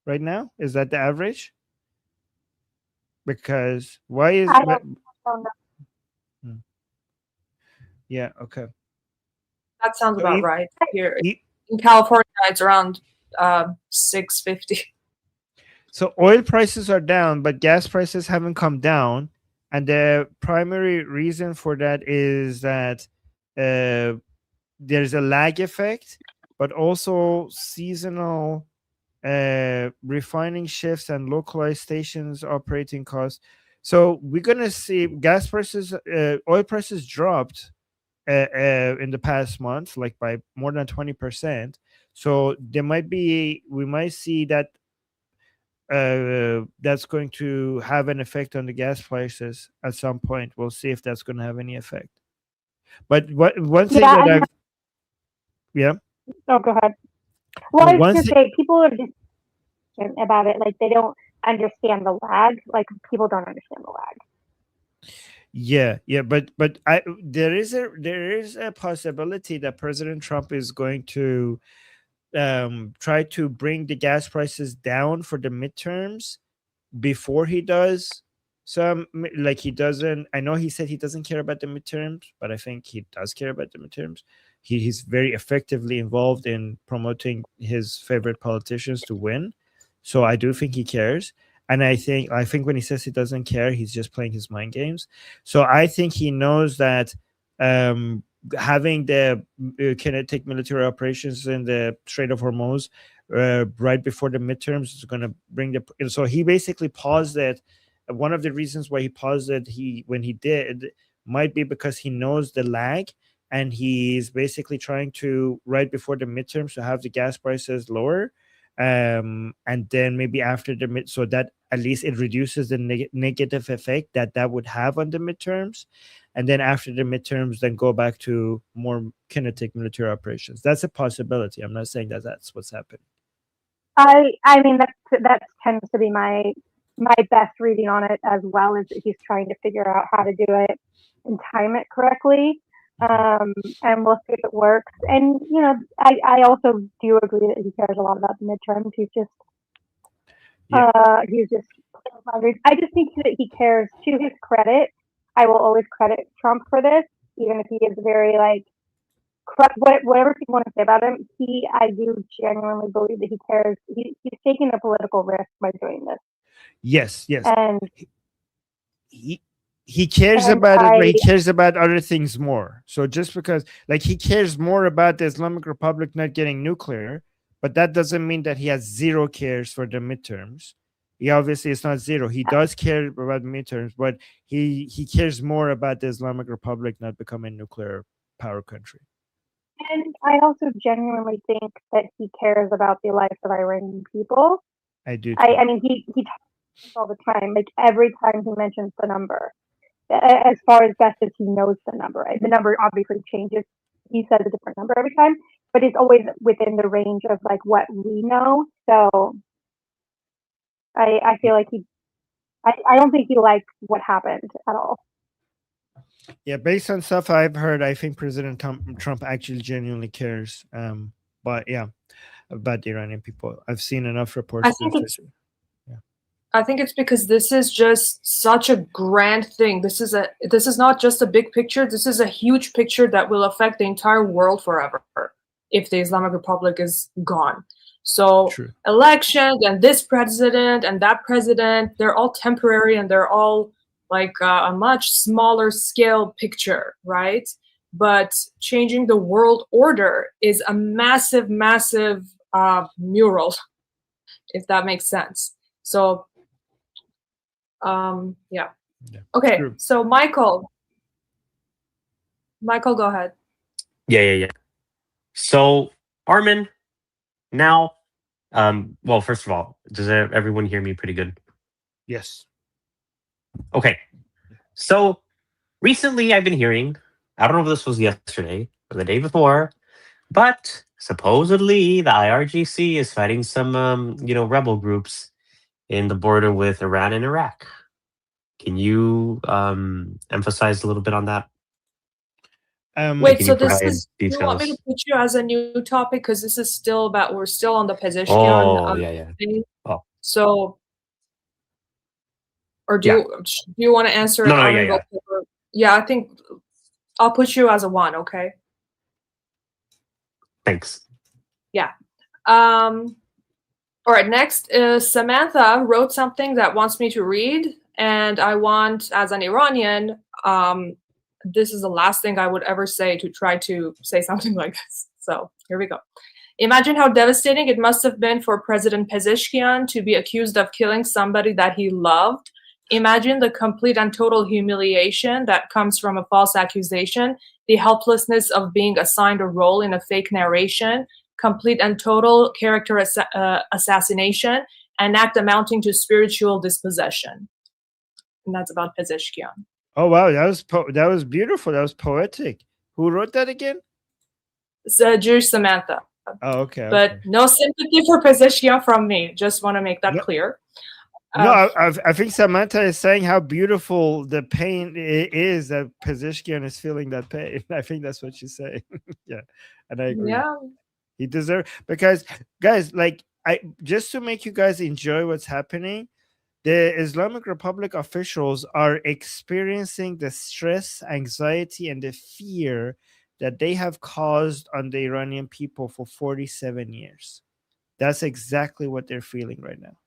Right now, is that the average? Because why is I don't know. Yeah, okay. That sounds So about if- right. Here in California, it's around $6.50. So oil prices are down, but gas prices haven't come down, and the primary reason for that is that there's a lag effect, but also seasonal refining shifts and localized stations operating costs. So we're gonna see gas prices, oil prices dropped in the past month, like by more than 20%. So we might see that that's going to have an effect on the gas prices at some point. We'll see if that's going to have any effect. But one thing that I've Oh, go ahead. Well, I was one going to thing- say people are just about it, like they don't understand the lag. Like people don't understand the lag. Yeah, but there is a possibility that President Trump is going to try to bring the gas prices down for the midterms before he does some, like he doesn't. I know he said he doesn't care about the midterms, but I think he does care about the midterms. He's very effectively involved in promoting his favorite politicians to win, so I do think he cares. And I think when he says he doesn't care, he's just playing his mind games. So I think he knows that having the kinetic military operations in the Strait of Hormuz right before the midterms is going to bring the. So he basically paused it. One of the reasons why he paused it, when he did, might be because he knows the lag, and he's basically trying to, right before the midterms, to have the gas prices lower, and then maybe after the mid, so that at least it reduces the negative effect that would have on the midterms, and then after the midterms, then go back to more kinetic military operations. That's a possibility. I'm not saying that that's what's happening. I mean that tends to be my best reading on it as well, is that he's trying to figure out how to do it and time it correctly. And we'll see if it works. And I also do agree that he cares a lot about the midterms. He's just I just think that he cares. To his credit, I will always credit Trump for this, even if he is very whatever people want to say about him. I do genuinely believe that he cares. He's taking a political risk by doing this. Yes. And he cares about it, but he cares about other things more. So just because, he cares more about the Islamic Republic not getting nuclear, but that doesn't mean that he has zero cares for the midterms. He obviously it's not zero. He does care about midterms, but he cares more about the Islamic Republic not becoming a nuclear power country. And I also genuinely think that he cares about the life of Iranian people. I do. I mean, he talks all the time. Every time he mentions the number, as far as best as he knows the number. Right? The number obviously changes. He says a different number every time, but it's always within the range of what we know. So I feel like I don't think he likes what happened at all. Yeah, based on stuff I've heard, I think President Trump actually genuinely cares. But yeah, about the Iranian people, I've seen enough reports. I think it's because this is just such a grand thing. This is not just a big picture. This is a huge picture that will affect the entire world forever if the Islamic Republic is gone. So elections and this president and that president, they're all temporary, and they're all a much smaller scale picture, right? But changing the world order is a massive, massive mural, if that makes sense. So yeah. Okay, so Michael, go ahead. Yeah. So Armin, now, well, first of all, does everyone hear me pretty good? Yes. Okay. So recently I've been hearing, I don't know if this was yesterday or the day before, but supposedly the IRGC is fighting some, rebel groups in the border with Iran and Iraq. Can you emphasize a little bit on that? Wait, so this is, you want me to put you as a new topic? Because this is still we're still on the Pezeshkian. Oh, yeah. Thing. Oh. So, or do you want to answer it? No, yeah. Yeah, I think I'll put you as a one, okay? Thanks. Yeah. All right, next is Samantha wrote something that wants me to read, and I want, as an Iranian, this is the last thing I would ever say, to try to say something like this. So here we go. Imagine how devastating it must have been for President Pezeshkian to be accused of killing somebody that he loved. Imagine the complete and total humiliation that comes from a false accusation, the helplessness of being assigned a role in a fake narration, complete and total character assassination, an act amounting to spiritual dispossession. And that's about Pezeshkian. Oh wow, that was beautiful. That was poetic. Who wrote that again? It's Jewish Samantha. Oh, okay. But no sympathy for Pezeshkian from me. Just want to make that clear. No, I think Samantha is saying how beautiful the pain is that Pezeshkian is feeling that pain. I think that's what she's saying. Yeah, and I agree. Yeah, he deserves, because guys, just to make you guys enjoy what's happening, the Islamic Republic officials are experiencing the stress, anxiety, and the fear that they have caused on the Iranian people for 47 years. That's exactly what they're feeling right now.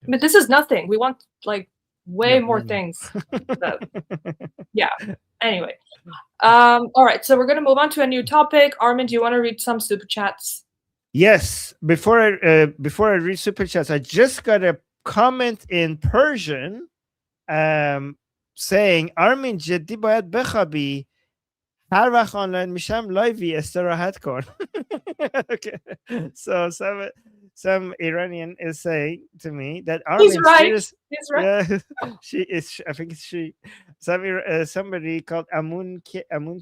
But this is nothing. We want like way Yeah, more way more. things. Yeah. Anyway. All right. So we're gonna move on to a new topic. Armin, do you want to read some super chats? Yes. Before I read super chats, I just got a comment in Persian, saying Armin جدی باید بخوابی. هر وقت آنلاین میشم لایوی استراحت کن. Okay. So some Iranian is saying to me that He's Armin right. He's right. yeah, she is. I think it's she. Somebody called Amun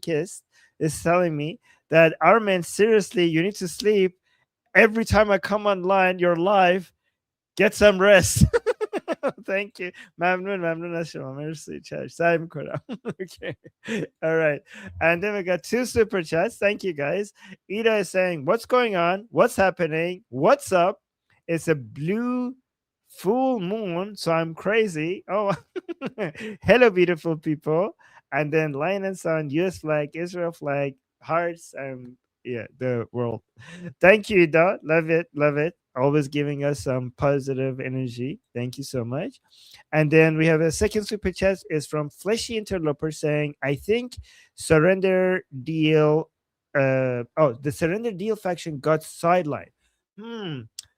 Kist is telling me that Armin, seriously, you need to sleep. Every time I come online, you're live. Get some rest. Thank you. ممنون از شما. مرسی. چشم. سعی میکنم. Okay. All right. And then we got 2 super chats. Thank you guys. Ida is saying, what's going on? What's happening? What's up? It's a blue full moon, so I'm crazy. Oh, hello, beautiful people. And then Lion and Sun, US flag, Israel flag, hearts, and yeah, the world. Thank you, Ida. Love it. Love it. Always giving us some positive energy. Thank you so much. And then we have a second super chat is from Fleshy Interloper saying, I think surrender deal. The surrender deal faction got sidelined.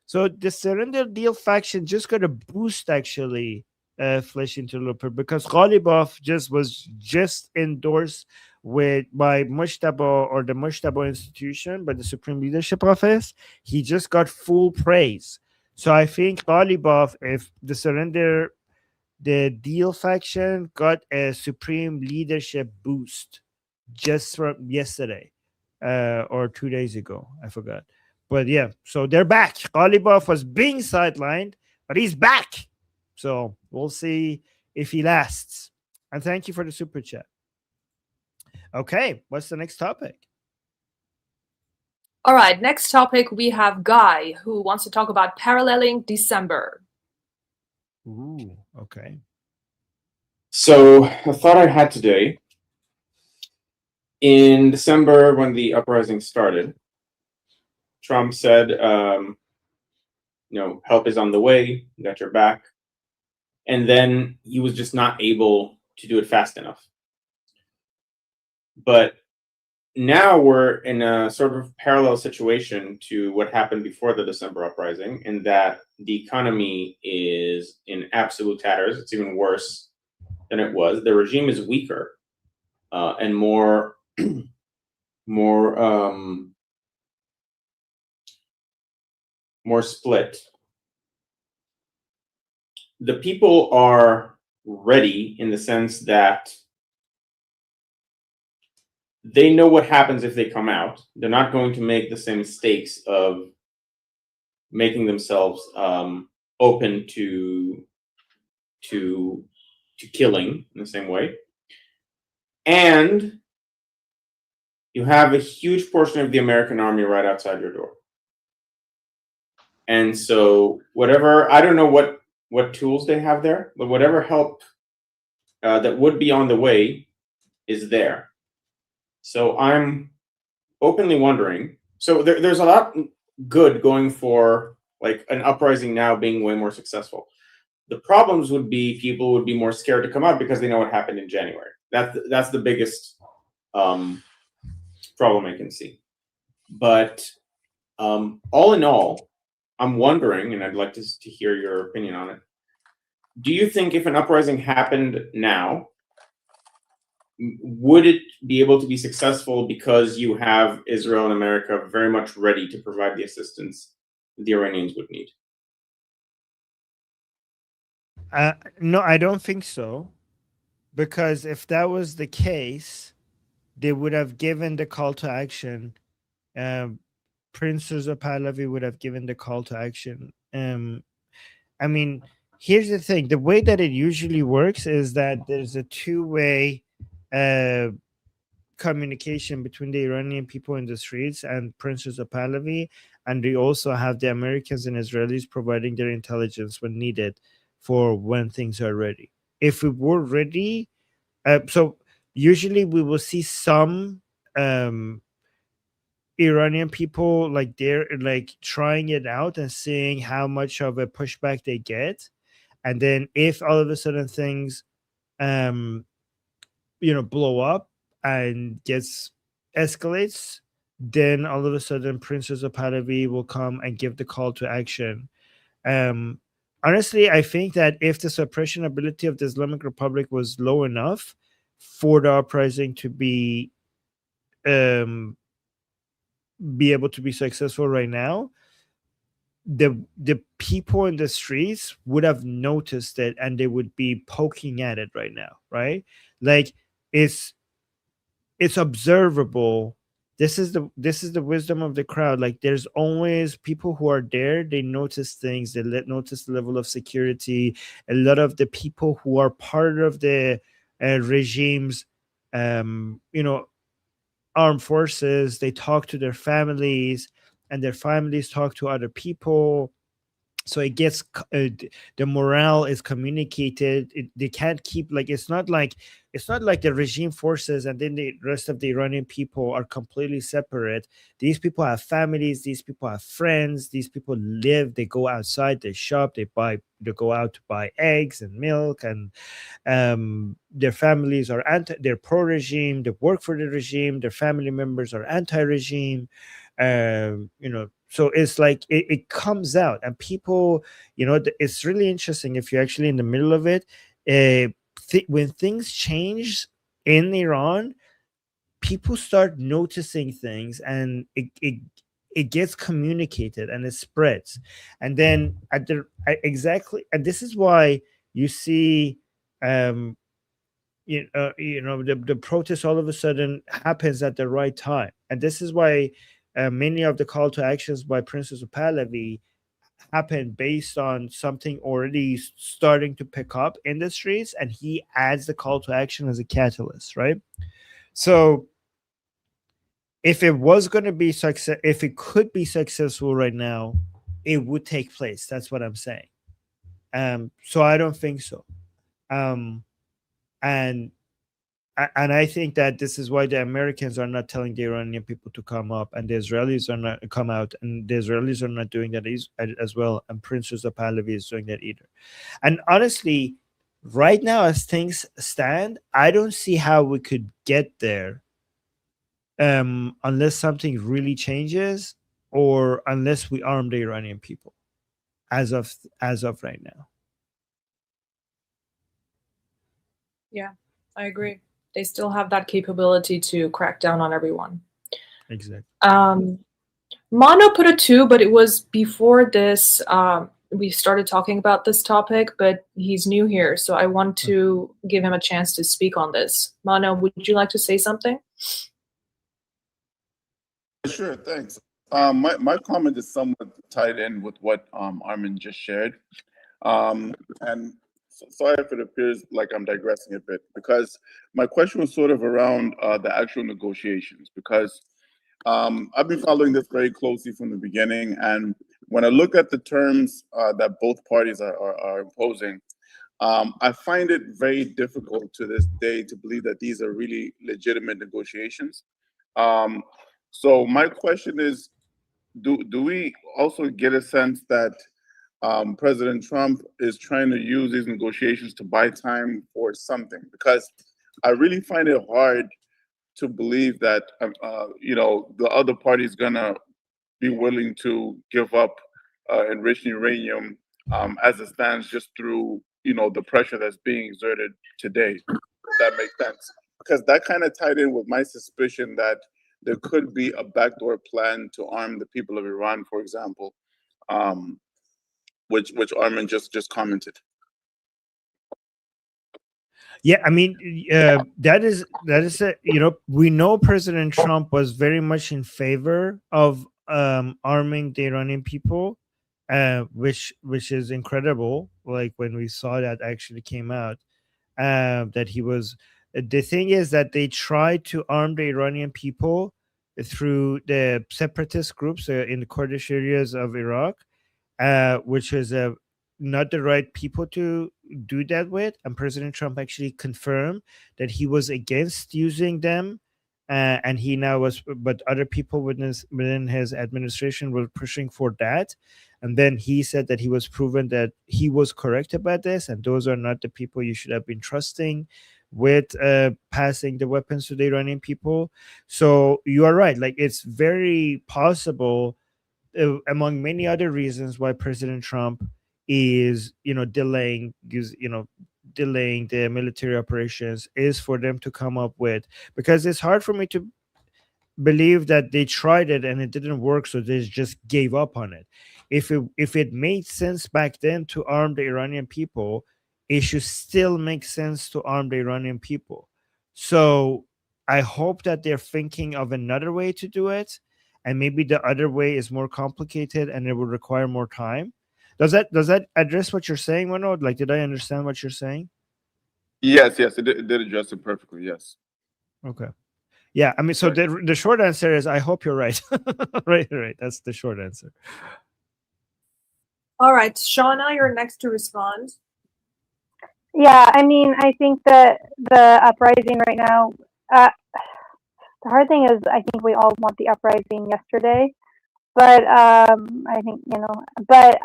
So the surrender deal faction just got a boost actually, Flesh Interloper, because Ghalibov was just endorsed by Mushtaba, or the Mushtaba institution, by the Supreme Leadership Office. He just got full praise. So I think Ghalibov, if the deal faction got a Supreme Leadership boost just from yesterday, or 2 days ago. I forgot. But yeah, so they're back. Ghalibov was being sidelined, but he's back. So we'll see if he lasts. And thank you for the super chat. Okay, what's the next topic? All right. Next topic, we have Guy, who wants to talk about paralleling December. Ooh, okay. So a thought I had today. In December, when the uprising started, Trump said, help is on the way, you got your back. And then he was just not able to do it fast enough. But now we're in a sort of parallel situation to what happened before the December uprising, in that the economy is in absolute tatters. It's even worse than it was. The regime is weaker and more split. The people are ready in the sense that they know what happens if they come out. They're not going to make the same mistakes of making themselves open to killing in the same way. And you have a huge portion of the American army right outside your door. And so whatever, I don't know what tools they have there, but whatever help that would be on the way is there. So I'm openly wondering, so there's a lot good going for like an uprising now being way more successful. The problems would be people would be more scared to come out because they know what happened in January. That's the biggest problem I can see. But all in all, I'm wondering, and I'd like to hear your opinion on it. Do you think if an uprising happened now, would it be able to be successful because you have Israel and America very much ready to provide the assistance the Iranians would need? No, I don't think so. Because if that was the case, they would have given the call to action. Prince Reza Pahlavi would have given the call to action. I mean, here's the thing. The way that it usually works is that there's a two-way communication between the Iranian people in the streets and Prince Reza Pahlavi, and they also have the Americans and Israelis providing their intelligence when needed for when things are ready. If we were ready, so usually we will see some Iranian people like they're like trying it out and seeing how much of a pushback they get. and then if all of a sudden things blow up and escalates, then all of a sudden Princess of Pahlavi will come and give the call to action. Honestly, I think that if the suppression ability of the Islamic Republic was low enough for the uprising to be able to be successful right now, the people in the streets would have noticed it and they would be poking at it right now, right? Like it's observable. This is the wisdom of the crowd. Like there's always people who are there, they notice things, they notice the level of security. A lot of the people who are part of the regime's armed forces, they talk to their families and their families talk to other people, so it gets the morale is communicated. They can't keep, like, it's not like the regime forces and then the rest of the Iranian people are completely separate. These people have families, these people have friends, these people live, they go outside, they shop, they go out to buy eggs and milk, and their families are they're pro-regime, they work for the regime, their family members are anti-regime. So it's like it comes out, and people, it's really interesting if you're actually in the middle of it. When things change in Iran, people start noticing things, and it gets communicated and it spreads. And then exactly, and this is why you see the protest all of a sudden happens at the right time. And this is why many of the call to actions by Princess of Pahlavi happen based on something already starting to pick up in the streets, and he adds the call to action as a catalyst, right? So if it was going to be success, if it could be successful right now, it would take place. That's what I'm saying. So I don't think so. And I think that this is why the Americans are not telling the Iranian people to come up, and the Israelis are not come out, and the Israelis are not doing that as well, and Princess of Pahlavi is doing that either. And honestly, right now, as things stand, I don't see how we could get there unless something really changes, or unless we arm the Iranian people as of right now. Yeah, I agree. They still have that capability to crack down on everyone. Exactly. Mono put a 2, but it was before this. We started talking about this topic, but he's new here, so I want to give him a chance to speak on this. Mono, would you like to say something? Sure, thanks. My comment is somewhat tied in with what Armin just shared. And sorry if it appears like I'm digressing a bit, because my question was sort of around the actual negotiations, because I've been following this very closely from the beginning. And when I look at the terms that both parties are imposing, I find it very difficult to this day to believe that these are really legitimate negotiations. So my question is, do we also get a sense that President Trump is trying to use these negotiations to buy time for something? Because I really find it hard to believe that the other party is gonna be willing to give up enriched uranium as it stands, just through the pressure that's being exerted today. If that makes sense, because that kind of tied in with my suspicion that there could be a backdoor plan to arm the people of Iran, for example, which Armin just commented. Yeah, I mean, that is we know President Trump was very much in favor of arming the Iranian people, which is incredible. Like when we saw that actually came out, that he was. The thing is that they tried to arm the Iranian people through the separatist groups in the Kurdish areas of Iraq, which is not the right people to do that with. And President Trump actually confirmed that he was against using them, and he now was, but other people within his administration were pushing for that. and then he said that he was proven that he was correct about this, and those are not the people you should have been trusting with passing the weapons to the Iranian people. So you are right. Like, it's very possible, among many other reasons, why President Trump is, delaying the military operations, is for them to come up with, because it's hard for me to believe that they tried it and it didn't work, so they just gave up on it. If it made sense back then to arm the Iranian people, it should still make sense to arm the Iranian people. So I hope that they're thinking of another way to do it, and maybe the other way is more complicated and it will require more time. Does that address what you're saying, Manoj? Like, did I understand what you're saying? Yes, it did address it perfectly. Yes. Okay. Yeah, I mean, so the short answer is I hope you're right. Right. That's the short answer. All right, Shauna, you're next to respond. Yeah, I mean, I think that the uprising right now, the hard thing is I think we all want the uprising yesterday, but I think, but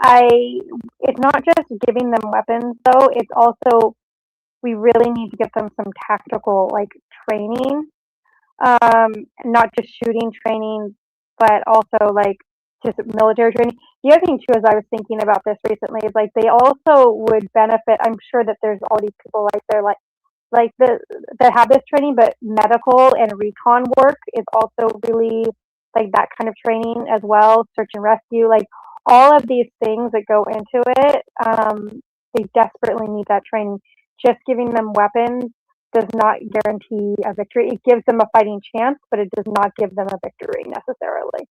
it's not just giving them weapons though, it's also, we really need to give them some tactical training, not just shooting training, but also just military training. The other thing too, as I was thinking about this recently, is they also would benefit. I'm sure that there's all these people that have this training, but medical and recon work is also really that kind of training as well. Search and rescue, all of these things that go into it. They desperately need that training. Just giving them weapons does not guarantee a victory. It gives them a fighting chance, but it does not give them a victory necessarily.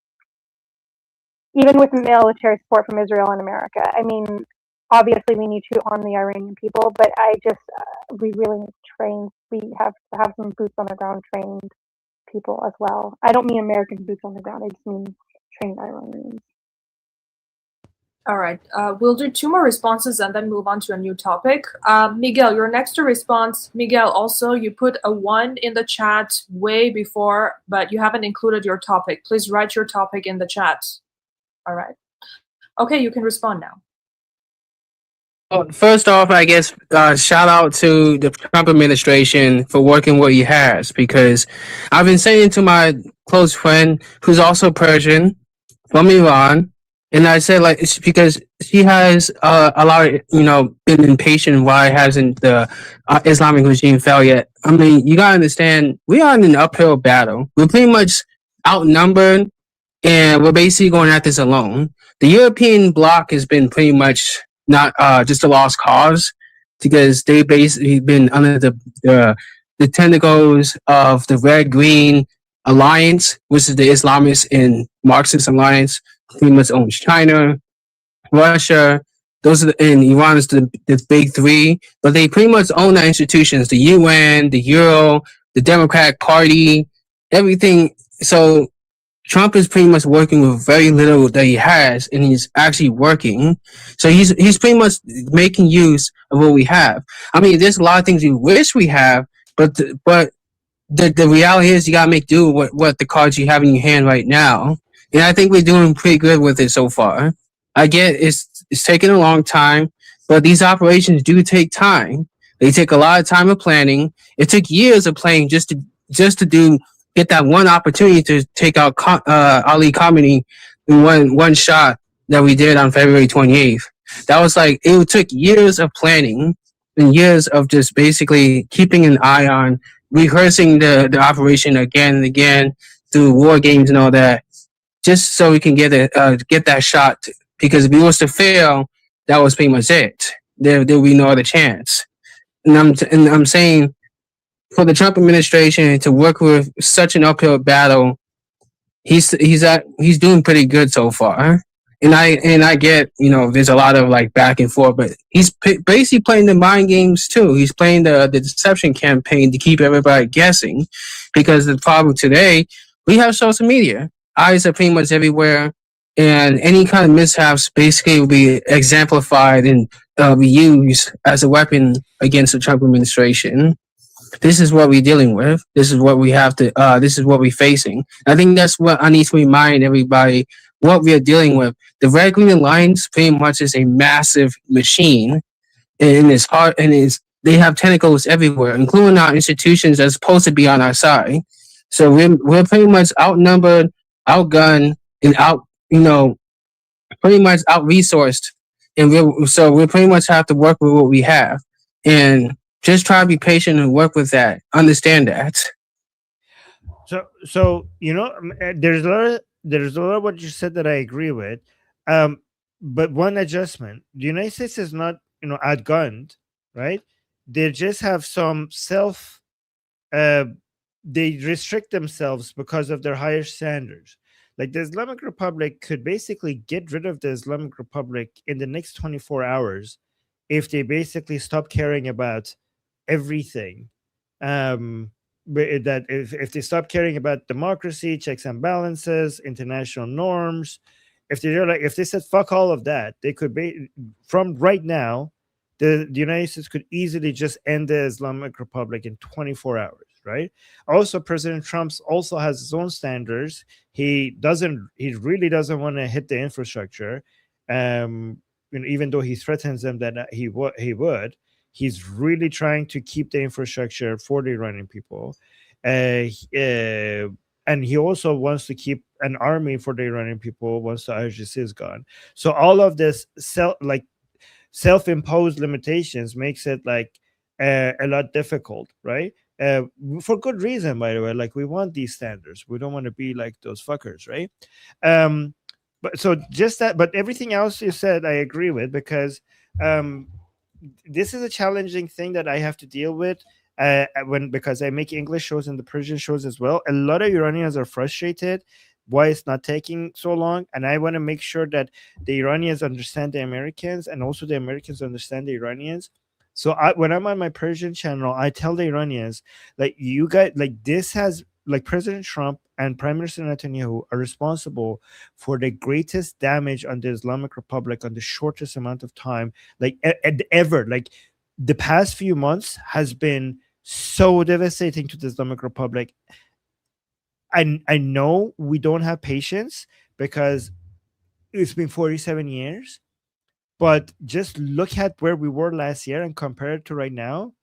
Even with military support from Israel and America. I mean, obviously we need to arm the Iranian people, but we really need to train. We have to have some boots on the ground trained people as well. I don't mean American boots on the ground. I just mean trained Iranians. All right, we'll do 2 more responses and then move on to a new topic. Miguel, you're next to response. Miguel, also, you put a 1 in the chat way before, but you haven't included your topic. Please write your topic in the chat. All right. Okay, you can respond now. First off, I guess shout out to the Trump administration for working what he has, because I've been saying to my close friend who's also Persian from Iran, and I said it's because she has a lot of been impatient why hasn't the Islamic regime fell yet. I mean, you gotta understand, we are in an uphill battle. We're pretty much outnumbered, and we're basically going at this alone. The European bloc has been pretty much not just a lost cause, because they basically been under the tentacles of the Red-Green Alliance, which is the Islamist and Marxist alliance. Pretty much owns China, Russia. Those are and Iran is the big 3, but they pretty much own the institutions: the UN, the Euro, the Democratic Party, everything. So Trump is pretty much working with very little that he has, and he's actually working. So he's pretty much making use of what we have. I mean, there's a lot of things we wish we have, but the reality is you gotta make do with what the cards you have in your hand right now. And I think we're doing pretty good with it so far. I get it's taking a long time, but these operations do take time. They take a lot of time of planning. It took years of planning just to get that one opportunity to take out Ali Khamenei in one shot that we did on February 28th. That was it took years of planning and years of just basically keeping an eye on, rehearsing the operation again and again through war games and all that, just so we can get that shot. Because if it was to fail, that was pretty much it. There would be no other chance. And I'm saying, for the Trump administration to work with such an uphill battle, he's doing pretty good so far. And I get, there's a lot of back and forth, but he's basically playing the mind games too. He's playing the deception campaign to keep everybody guessing, because the problem today, we have social media. Eyes are pretty much everywhere, and any kind of mishaps basically will be exemplified and be used as a weapon against the Trump administration. This is what we're dealing with. This is what we have to. This is what we're facing. I think that's what I need to remind everybody what we are dealing with. The Red Green Alliance pretty much is a massive machine, and it's hard, and they have tentacles everywhere, including our institutions that's supposed to be on our side. So we're pretty much outnumbered, outgunned, and pretty much out resourced, and we pretty much have to work with what we have, and just try to be patient and work with that. Understand that. So there's a lot of what you said that I agree with, but one adjustment: the United States is not outgunned, right? They just have some self. They restrict themselves because of their higher standards. Like the Islamic Republic could basically get rid of the Islamic Republic in the next 24 hours if they basically stop caring about everything. But that if they stop caring about democracy, checks and balances, international norms, if they said fuck all of that, they could be from right now. The United States could easily just end the Islamic Republic in 24 hours, right? Also, President Trump also has his own standards. He really doesn't want to hit the infrastructure. Even though he threatens them that he would, he's really trying to keep the infrastructure for the Iranian people. And he also wants to keep an army for the Iranian people once the IRGC is gone. So all of this self-imposed limitations makes it like a lot difficult, right? For good reason, by the way. Like we want these standards. We don't want to be like those fuckers, right? But so just that, but everything else you said, I agree with, because this is a challenging thing that I have to deal with because I make English shows and the Persian shows as well. A lot of Iranians are frustrated why it's not taking so long, and I want to make sure that the Iranians understand the Americans and also the Americans understand the Iranians. So when I'm on my Persian channel, I tell the Iranians, like, you guys, like, this has, like, President Trump and Prime Minister Netanyahu are responsible for the greatest damage on the Islamic Republic on the shortest amount of time, like ever. Like the past few months has been so devastating to the Islamic Republic. I know we don't have patience because it's been 47 years, but just look at where we were last year and compare it to right now,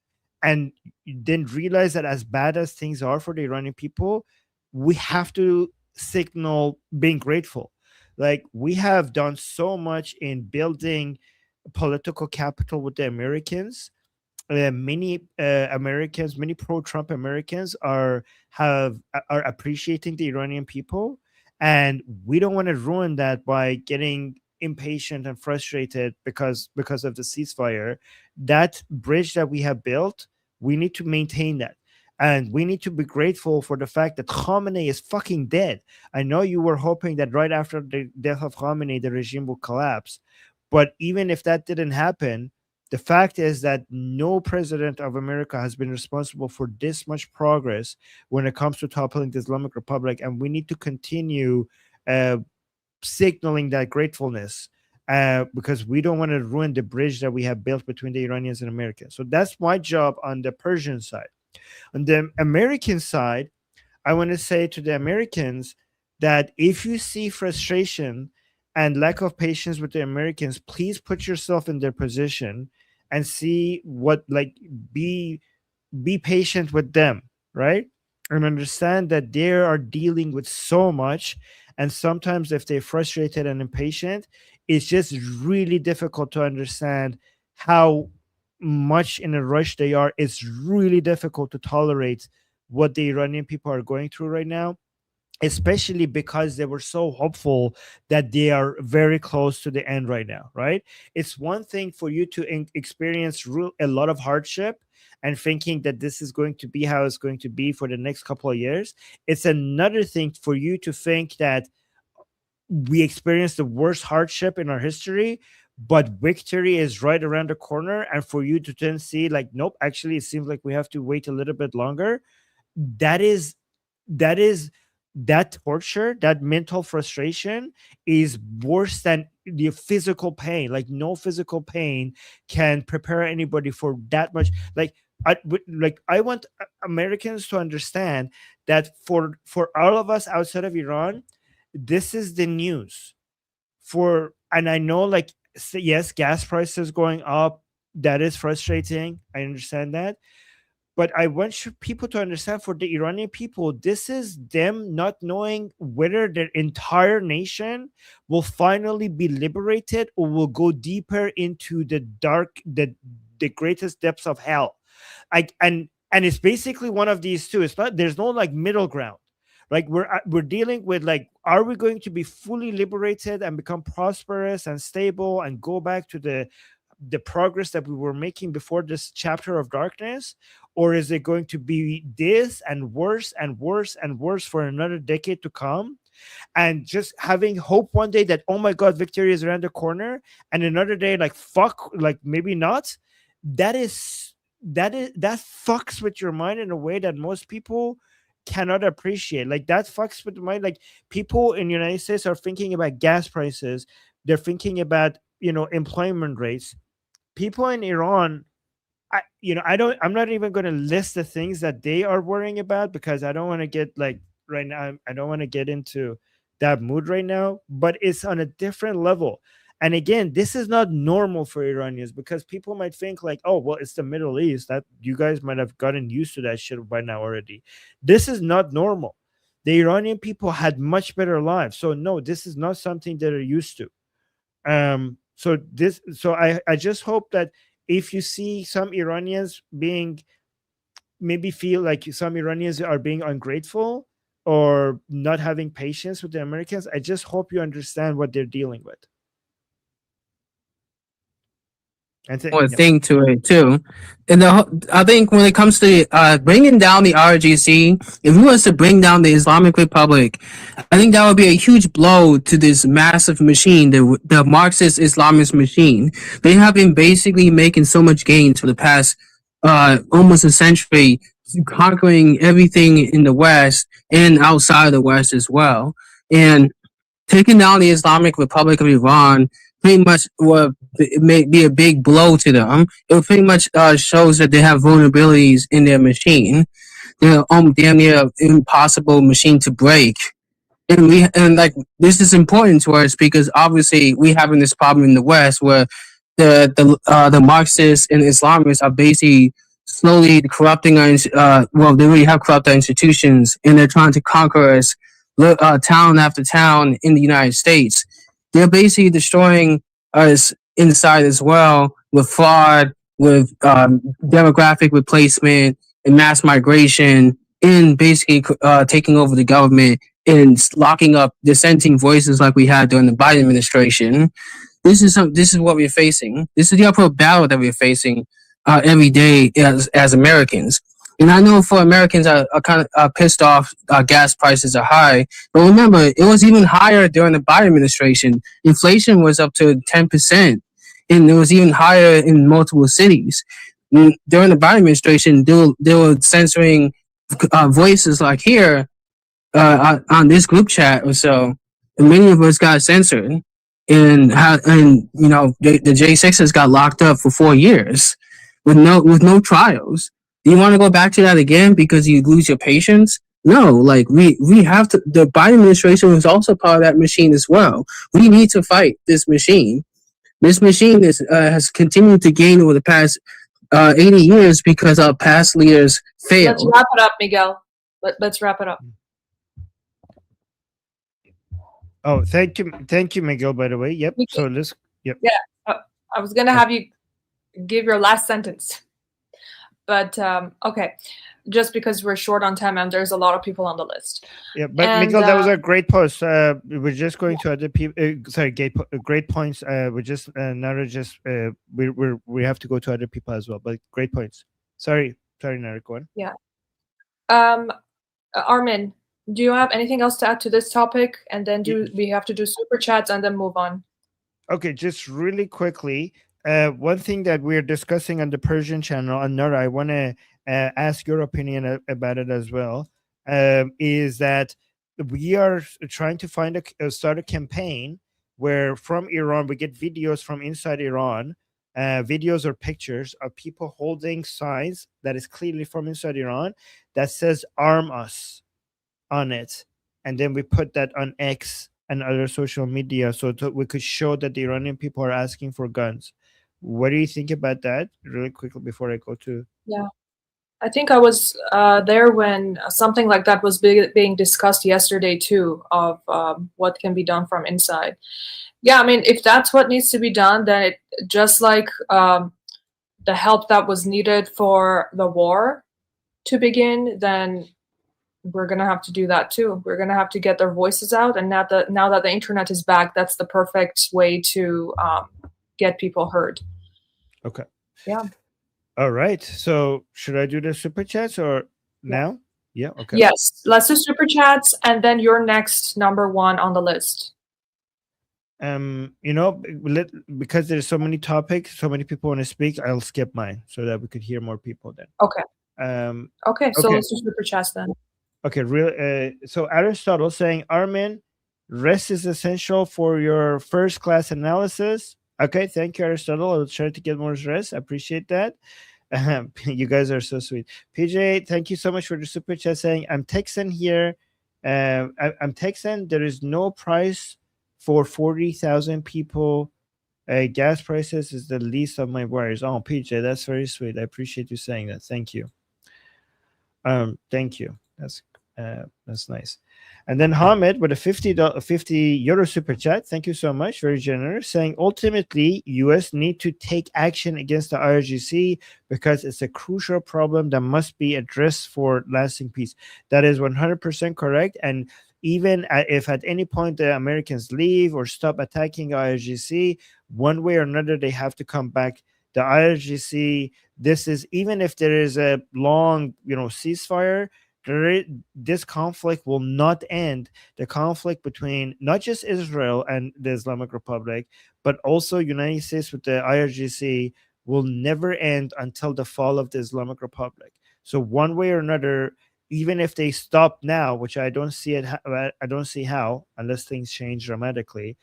and then realize that as bad as things are for the Iranian people, we have to signal being grateful. Like, we have done so much in building political capital with the Americans. Many Americans, many pro-Trump Americans are appreciating the Iranian people, and we don't want to ruin that by getting impatient and frustrated because of the ceasefire. That bridge that we have built, we need to maintain that, and we need to be grateful for the fact that Khamenei is fucking dead. I know you were hoping that right after the death of Khamenei, the regime will collapse, but even if that didn't happen, the fact is that no president of America has been responsible for this much progress when it comes to toppling the Islamic Republic, and we need to continue signaling that gratefulness because we don't want to ruin the bridge that we have built between the Iranians and Americans. So that's my job on the Persian side. On the American side, I want to say to the Americans that if you see frustration and lack of patience with the Americans, please put yourself in their position and see what, like, be patient with them, right? And understand that they are dealing with so much, and sometimes if they're frustrated and impatient, it's just really difficult to understand how much in a rush they are. It's really difficult to tolerate what the Iranian people are going through right now, especially because they were so hopeful that they are very close to the end right now, right? It's one thing for you to experience a lot of hardship and thinking that this is going to be how it's going to be for the next couple of years. It's another thing for you to think that we experienced the worst hardship in our history, but victory is right around the corner, and for you to then see, like, nope, actually it seems like we have to wait a little bit longer. That torture, that mental frustration is worse than the physical pain. Like, no physical pain can prepare anybody for that much. I want Americans to understand that for all of us outside of Iran, this is the news and I know, like, yes, gas prices going up, that is frustrating. I understand that. But I want people to understand, for the Iranian people, this is them not knowing whether their entire nation will finally be liberated or will go deeper into the the greatest depths of hell. And it's basically one of these two. It's not, there's no like middle ground. Like we're dealing with, like, are we going to be fully liberated and become prosperous and stable and go back to the progress that we were making before this chapter of darkness, or is it going to be this and worse and worse and worse for another decade to come? And just having hope one day that, oh my god, victory is around the corner, and another day, like, fuck, like, maybe not. That fucks with your mind in a way that most people cannot appreciate. Like, that fucks with the mind. Like, people in the United States are thinking about gas prices, they're thinking about, employment rates. People in Iran, I'm not even going to list the things that they are worrying about, because I don't want to get, like, right now, I don't want to get into that mood right now, but it's on a different level. And again, this is not normal for Iranians, because people might think, like, oh, well, it's the Middle East, that you guys might have gotten used to that shit by now already. This is not normal. The Iranian people had much better lives. So no, this is not something that they're used to. So I just hope that if you see some Iranians maybe feel like some Iranians are being ungrateful or not having patience with the Americans, I just hope you understand what they're dealing with. One thing to it too, and I think when it comes to bringing down the RGC, if we was to bring down the Islamic Republic, I think that would be a huge blow to this massive machine, the Marxist Islamist machine. They have been basically making so much gains for the past almost a century, conquering everything in the West and outside of the West as well, and taking down the Islamic Republic of Iran pretty much it may be a big blow to them. It pretty much shows that they have vulnerabilities in their machine. They're damn near impossible machine to break. And like, this is important to us because obviously we having this problem in the West where the Marxists and Islamists are basically slowly corrupting our well, they already have corrupt our institutions, and they're trying to conquer us town after town in the United States. They're basically destroying us inside as well with fraud, with demographic replacement and mass migration, and basically taking over the government and locking up dissenting voices like we had during the Biden administration. This is what we're facing. This is the uphill battle that we're facing every day as Americans. And I know for Americans are kind of pissed off gas prices are high. But remember, it was even higher during the Biden administration. Inflation was up to 10%. And it was even higher in multiple cities. During the Biden administration, they were censoring voices like here on this group chat or so. And many of us got censored. And the J6s got locked up for 4 years with no trials. Do you want to go back to that again because you lose your patience? No, like we have to. The Biden administration was also part of that machine as well. We need to fight this machine. This machine has continued to gain over the past 80 years because our past leaders failed. Let's wrap it up, Miguel. Let's wrap it up. Oh, thank you, Miguel. By the way, yep. So let's, yep. Yeah, I was gonna have you give your last sentence. But okay, just because we're short on time and there's a lot of people on the list. Yeah, but Miguel, that was a great post. We're just going to other people. Sorry, great points. We're just we have to go to other people as well. But great points. Sorry, Nara, go on. Yeah. Armin, do you have anything else to add to this topic? And then we have to do super chats and then move on. Okay, just really quickly. One thing that we're discussing on the Persian channel, and Nora, I want to ask your opinion about it as well, is that we are trying to start a campaign where from Iran, we get videos from inside Iran, videos or pictures of people holding signs that is clearly from inside Iran that says "Arm us" on it. and then we put that on X and other social media, so we could show that the Iranian people are asking for guns. What do you think about that, really quickly, before I go to? Yeah. I think I was there when something like that was being discussed yesterday too, of what can be done from inside. Yeah, I mean, if that's what needs to be done, then it just like the help that was needed for the war to begin, then we're gonna have to do that too. We're gonna have to get their voices out, and now that the internet is back, that's the perfect way to get people heard. Okay. Yeah. All right. So should I do the super chats or now? Yeah. Okay. Yes, let's do super chats, and then you're next, number one on the list. Because there's so many topics, so many people want to speak, I'll skip mine so that we could hear more people then. Okay. Okay, so okay. let's do super chats then. Okay, so Aristotle saying, Armin, rest is essential for your first class analysis. Okay, thank you, Aristotle. I'll try to get more rest. I appreciate that. You guys are so sweet. PJ, thank you so much for the super chat saying, I'm Texan here. I'm Texan. There is no price for 40,000 people. Gas prices is the least of my worries. Oh, PJ, that's very sweet. I appreciate you saying that. Thank you. Thank you. That's nice. And then Hamid with a 50 euro super chat. Thank you so much. Very generous. Saying ultimately, US need to take action against the IRGC because it's a crucial problem that must be addressed for lasting peace. That is 100% correct. And even if at any point the Americans leave or stop attacking IRGC, one way or another, they have to come back. The IRGC, this is, even if there is a long, ceasefire, this conflict will not end. The conflict between not just Israel and the Islamic Republic, but also United States with the IRGC will never end until the fall of the Islamic Republic. So one way or another, even if they stop now, which I don't see I don't see how, unless things change dramatically,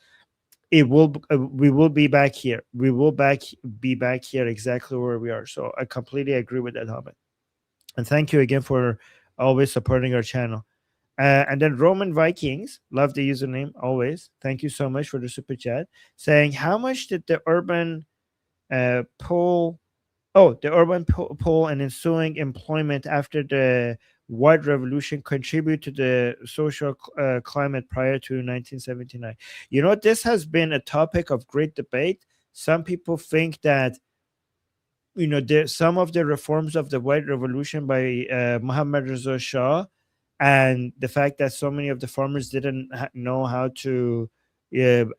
we will be back here. We will be back here exactly where we are. So I completely agree with that, Hamid. And thank you again for always supporting our channel. And then Roman Vikings, love the username always. Thank you so much for the super chat. Saying, how much did the urban poll and ensuing employment after the white revolution contribute to the social climate prior to 1979? This has been a topic of great debate. Some people think that some of the reforms of the white revolution by Muhammad Reza Shah, and the fact that so many of the farmers didn't know how to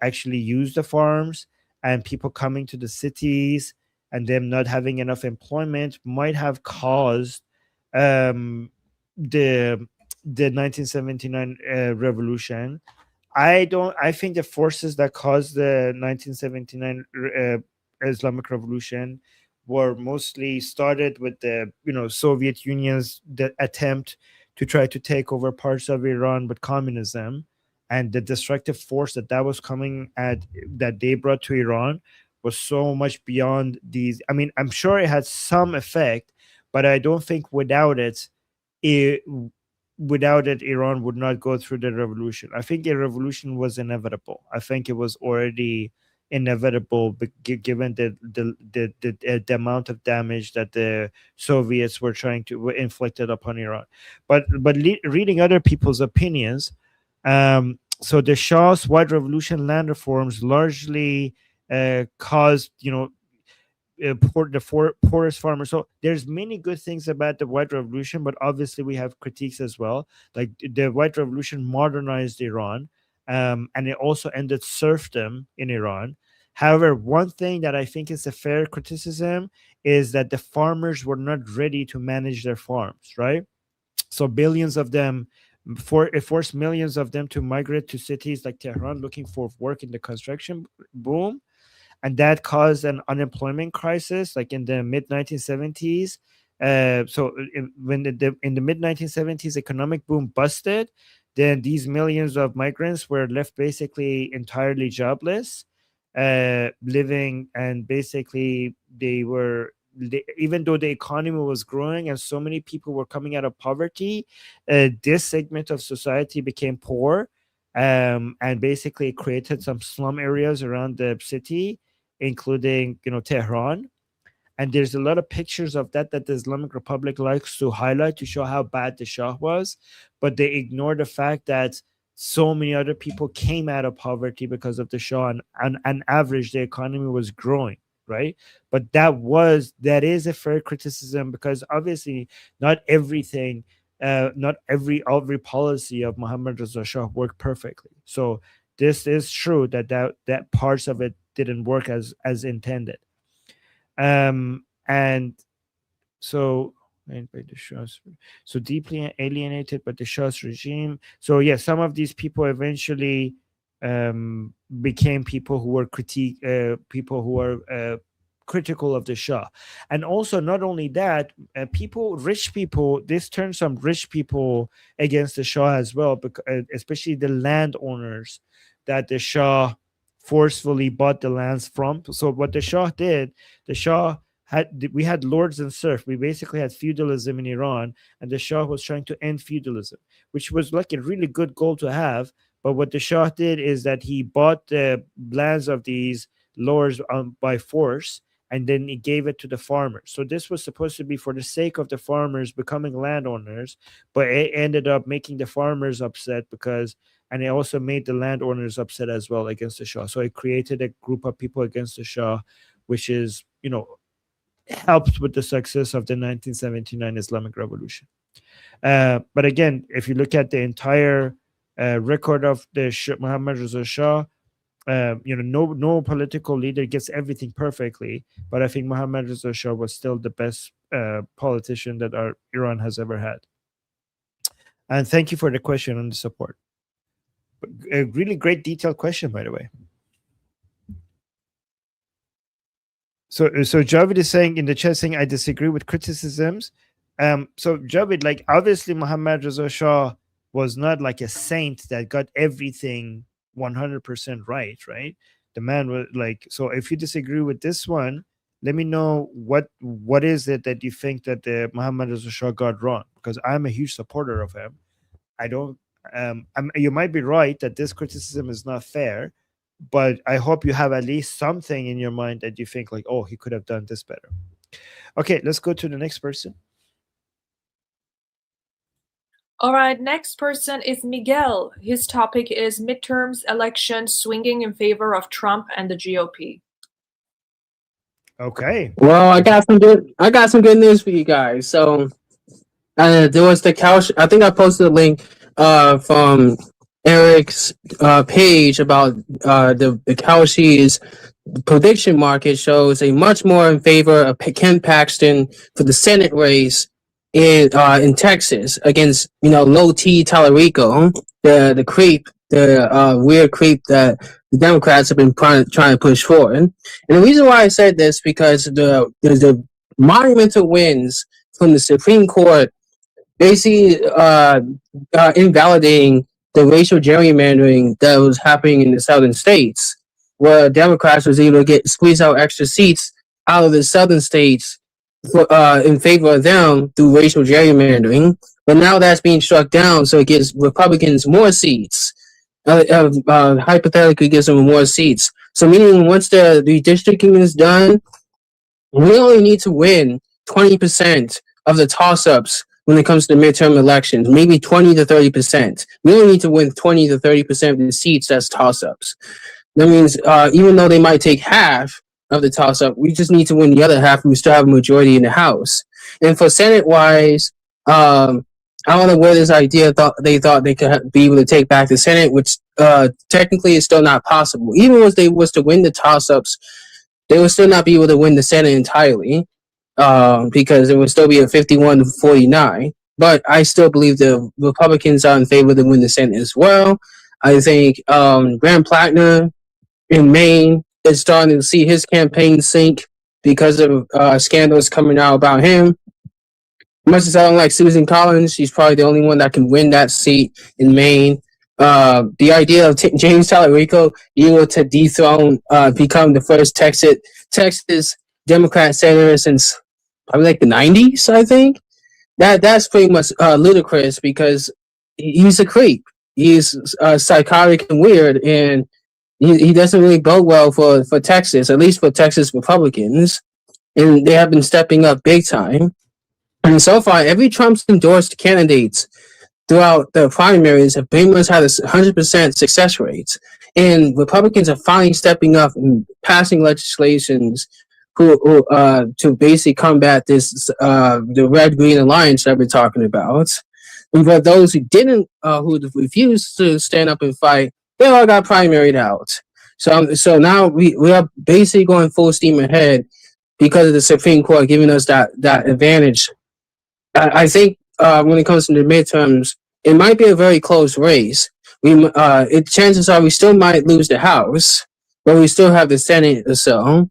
actually use the farms, and people coming to the cities and them not having enough employment might have caused the 1979 revolution. I think the forces that caused the 1979 Islamic revolution were mostly started with the Soviet Union's attempt to try to take over parts of Iran with communism, and the destructive force that was coming that they brought to Iran was so much beyond these. I mean, I'm sure it had some effect, but I don't think without it, Iran would not go through the revolution. I think a revolution was inevitable. I think it was already inevitable, given the amount of damage that the Soviets were trying to inflicted upon Iran. But reading other people's opinions, so the Shah's white revolution land reforms largely caused poorest farmers. So there's many good things about the white revolution, but obviously we have critiques as well. Like the white revolution modernized Iran, and it also ended serfdom in Iran. However, one thing that I think is a fair criticism is that the farmers were not ready to manage their farms, right? So billions of them, it forced millions of them to migrate to cities like Tehran looking for work in the construction boom. And that caused an unemployment crisis, like in the mid 1970s. When in the mid 1970s economic boom busted, then these millions of migrants were left basically entirely jobless, living, and basically they were even though the economy was growing and so many people were coming out of poverty, this segment of society became poor, and basically it created some slum areas around the city, including Tehran. And there's a lot of pictures of that the Islamic Republic likes to highlight to show how bad the Shah was, but they ignore the fact that so many other people came out of poverty because of the Shah, and on average the economy was growing, right? But that is a fair criticism, because obviously not everything, not every policy of Muhammad Reza Shah worked perfectly. So this is true that parts of it didn't work as intended. And so by the Shah's, so deeply alienated by the Shah's regime. So yeah, some of these people eventually became people who were critical of the Shah. And also, not only that, rich people, this turned some rich people against the Shah as well, because, especially the landowners that the Shah forcefully bought the lands from. So what the Shah did, we had lords and serfs. We basically had feudalism in Iran, and the Shah was trying to end feudalism, which was like a really good goal to have. But what the Shah did is that he bought the lands of these lords by force, and then he gave it to the farmers. So this was supposed to be for the sake of the farmers becoming landowners, but it ended up making the farmers upset, and it also made the landowners upset as well against the Shah. So it created a group of people against the Shah, which is, helped with the success of the 1979 Islamic Revolution. But again, if you look at the entire record of the Muhammad Reza Shah, no political leader gets everything perfectly, but I think Muhammad Reza Shah was still the best politician that Iran has ever had. And thank you for the question and the support. A really great detailed question, by the way. So Javid is saying in the chat, saying I disagree with criticisms. So Javid, like, obviously Muhammad Reza Shah was not like a saint that got everything 100% right? The man was like, so if you disagree with this one, let me know what is it that you think that the Muhammad Reza Shah got wrong, because I'm a huge supporter of him. I don't you might be right that this criticism is not fair, but I hope you have at least something in your mind that you think like, oh, he could have done this better. Okay, let's go to the next person. All right, next person is Miguel. His topic is midterms election swinging in favor of Trump and the GOP. Okay. Well, I got some good news for you guys. So there was the couch. I think I posted a link from Eric's page about the Cowshe's prediction market shows a much more in favor of Ken Paxton for the Senate race in Texas against Low T Tallarico, the weird creep that the Democrats have been trying to push forward. And the reason why I said this, because the monumental wins from the Supreme Court basically invalidating the racial gerrymandering that was happening in the southern states, where Democrats was able to squeeze out extra seats out of the southern states in favor of them through racial gerrymandering. But now that's being struck down, so it gives Republicans more seats. Hypothetically gives them more seats. So meaning once the redistricting is done, we only need to win 20% of the toss-ups when it comes to midterm elections, maybe 20 to 30%. We only need to win 20 to 30% of the seats as toss-ups. That means even though they might take half of the toss-up, we just need to win the other half. We still have a majority in the House. And for Senate-wise, I don't know where this idea they thought they could be able to take back the Senate, which technically is still not possible. Even if they was to win the toss-ups, they would still not be able to win the Senate entirely. Because it would still be a 51 to 49. But I still believe the Republicans are in favor to win the Senate as well. I think Graham Plattner in Maine is starting to see his campaign sink because of scandals coming out about him. Much as I don't like Susan Collins, she's probably the only one that can win that seat in Maine. The idea of James Tallarico able to dethrone, become the first Texas Democrat senator since probably like the 90s, I think. That's pretty much ludicrous because he's a creep. He's psychotic and weird, and he doesn't really bode well for Texas, at least for Texas Republicans. And they have been stepping up big time. And so far, every Trump's endorsed candidates throughout the primaries have pretty much had a 100% success rates. And Republicans are finally stepping up and passing legislations to basically combat this the red green alliance that we're talking about. And for those who didn't, who refused to stand up and fight, they all got primaried out. So now we are basically going full steam ahead because of the Supreme Court giving us that advantage. I think when it comes to the midterms, it might be a very close race. Chances are we still might lose the House, but we still have the Senate or so.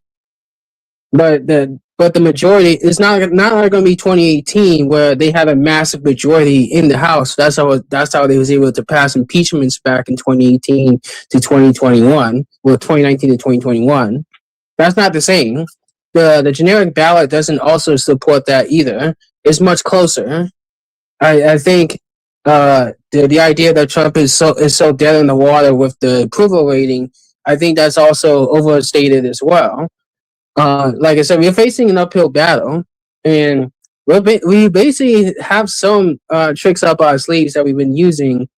But the majority is not going to be 2018 where they had a massive majority in the House. That's how they was able to pass impeachments back in 2018 to 2021, well 2019 to 2021. That's not the same. The generic ballot doesn't also support that either. It's much closer. I think the idea that Trump is so dead in the water with the approval rating, I think that's also overstated as well. Like I said, we're facing an uphill battle, and we basically have some tricks up our sleeves that we've been using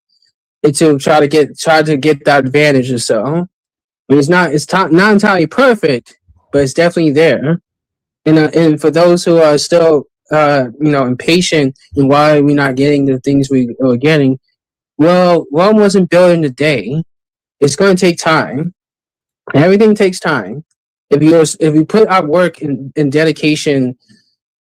to try to get that advantage or so. It's not entirely perfect, but it's definitely there. And for those who are still impatient and why we're not getting the things we are getting, well, Rome wasn't built in a day. It's going to take time. Everything takes time. If you put our work and dedication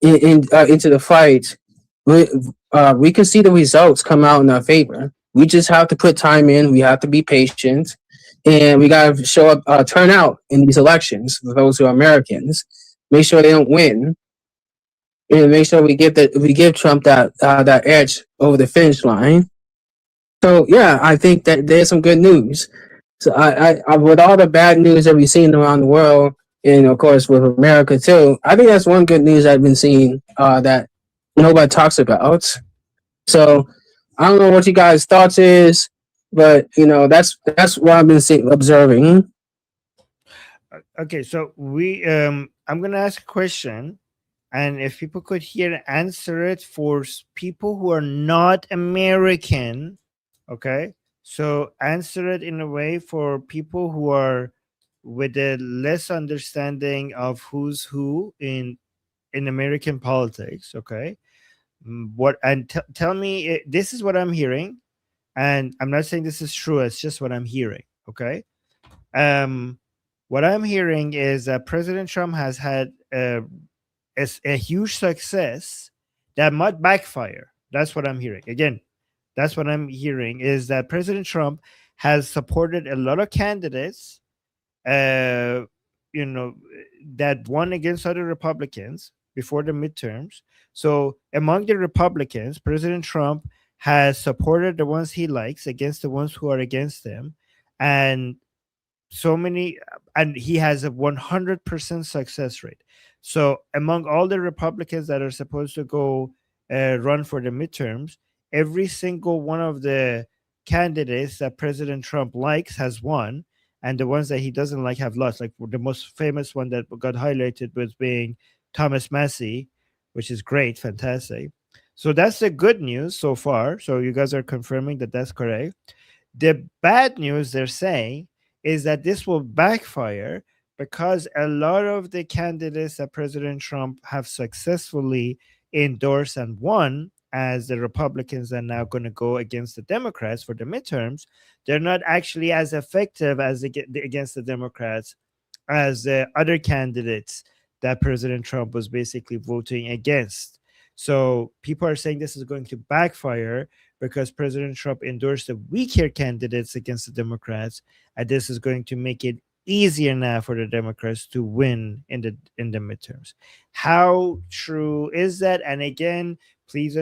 into the fight, we can see the results come out in our favor. We just have to put time in. We have to be patient, and we got to show up, turn out in these elections for those who are Americans. Make sure they don't win, and make sure we give Trump that edge over the finish line. So yeah, I think that there's some good news. So I with all the bad news that we've seen around the world, and of course with America too, I think that's one good news I've been seeing that nobody talks about. So I don't know what you guys' thoughts is, but that's what I've been observing. Okay, so I'm gonna ask a question, and if people could hear and answer it for people who are not American, okay? So answer it in a way for people who are with a less understanding of who's who in American politics, okay? Tell me, this is what I'm hearing, and I'm not saying this is true. It's just what I'm hearing, okay? What I'm hearing is that President Trump has had a huge success that might backfire. That's what I'm hearing. Again, that's what I'm hearing is that President Trump has supported a lot of candidates, that won against other Republicans before the midterms. So among the Republicans, President Trump has supported the ones he likes against the ones who are against him. And he has a 100% success rate. So among all the Republicans that are supposed to go run for the midterms, every single one of the candidates that President Trump likes has won, and the ones that he doesn't like have lost. Like the most famous one that got highlighted was being Thomas Massey, which is great, fantastic. So that's the good news so far. So you guys are confirming that that's correct. The bad news they're saying is that this will backfire because a lot of the candidates that President Trump have successfully endorsed and won, as the Republicans are now going to go against the Democrats for the midterms, they're not actually as effective as against the Democrats as the other candidates that President Trump was basically voting against. So people are saying this is going to backfire because President Trump endorsed the weaker candidates against the Democrats, and this is going to make it easier now for the Democrats to win in the midterms. How true is that? And again, please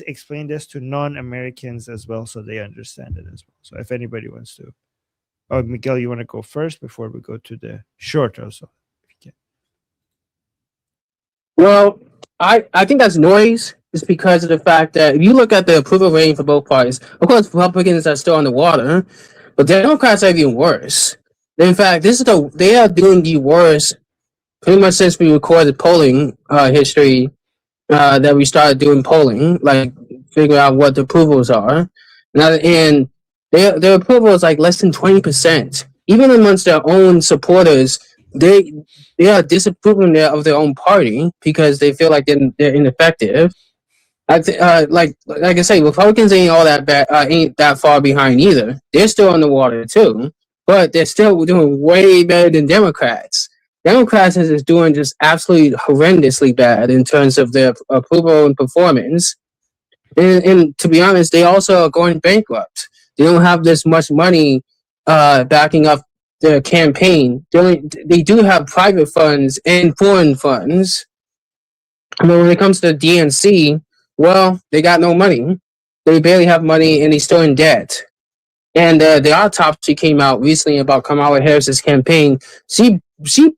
explain this to non-Americans as well, so they understand it as well. So if anybody wants to, Miguel, you want to go first before we go to the short also? Well, I think that's noise. It's because of the fact that if you look at the approval rating for both parties, of course Republicans are still underwater, but Democrats are even worse. In fact, they are doing the worst pretty much since we recorded polling history that we started doing polling, like figure out what the approvals are. And their approval is like less than 20%. Even amongst their own supporters, they they are disapproving of their own party because they feel like they're ineffective. Like I say, Republicans ain't all that bad, ain't that far behind either. They're still in the water too, but they're still doing way better than Democrats. Democrats is doing just absolutely horrendously bad in terms of their approval and performance. And to be honest, they also are going bankrupt. They don't have this much money backing up their campaign. They do have private funds and foreign funds. But when it comes to the DNC, well, they got no money. They barely have money, and they're still in debt. And the autopsy came out recently about Kamala Harris's campaign. She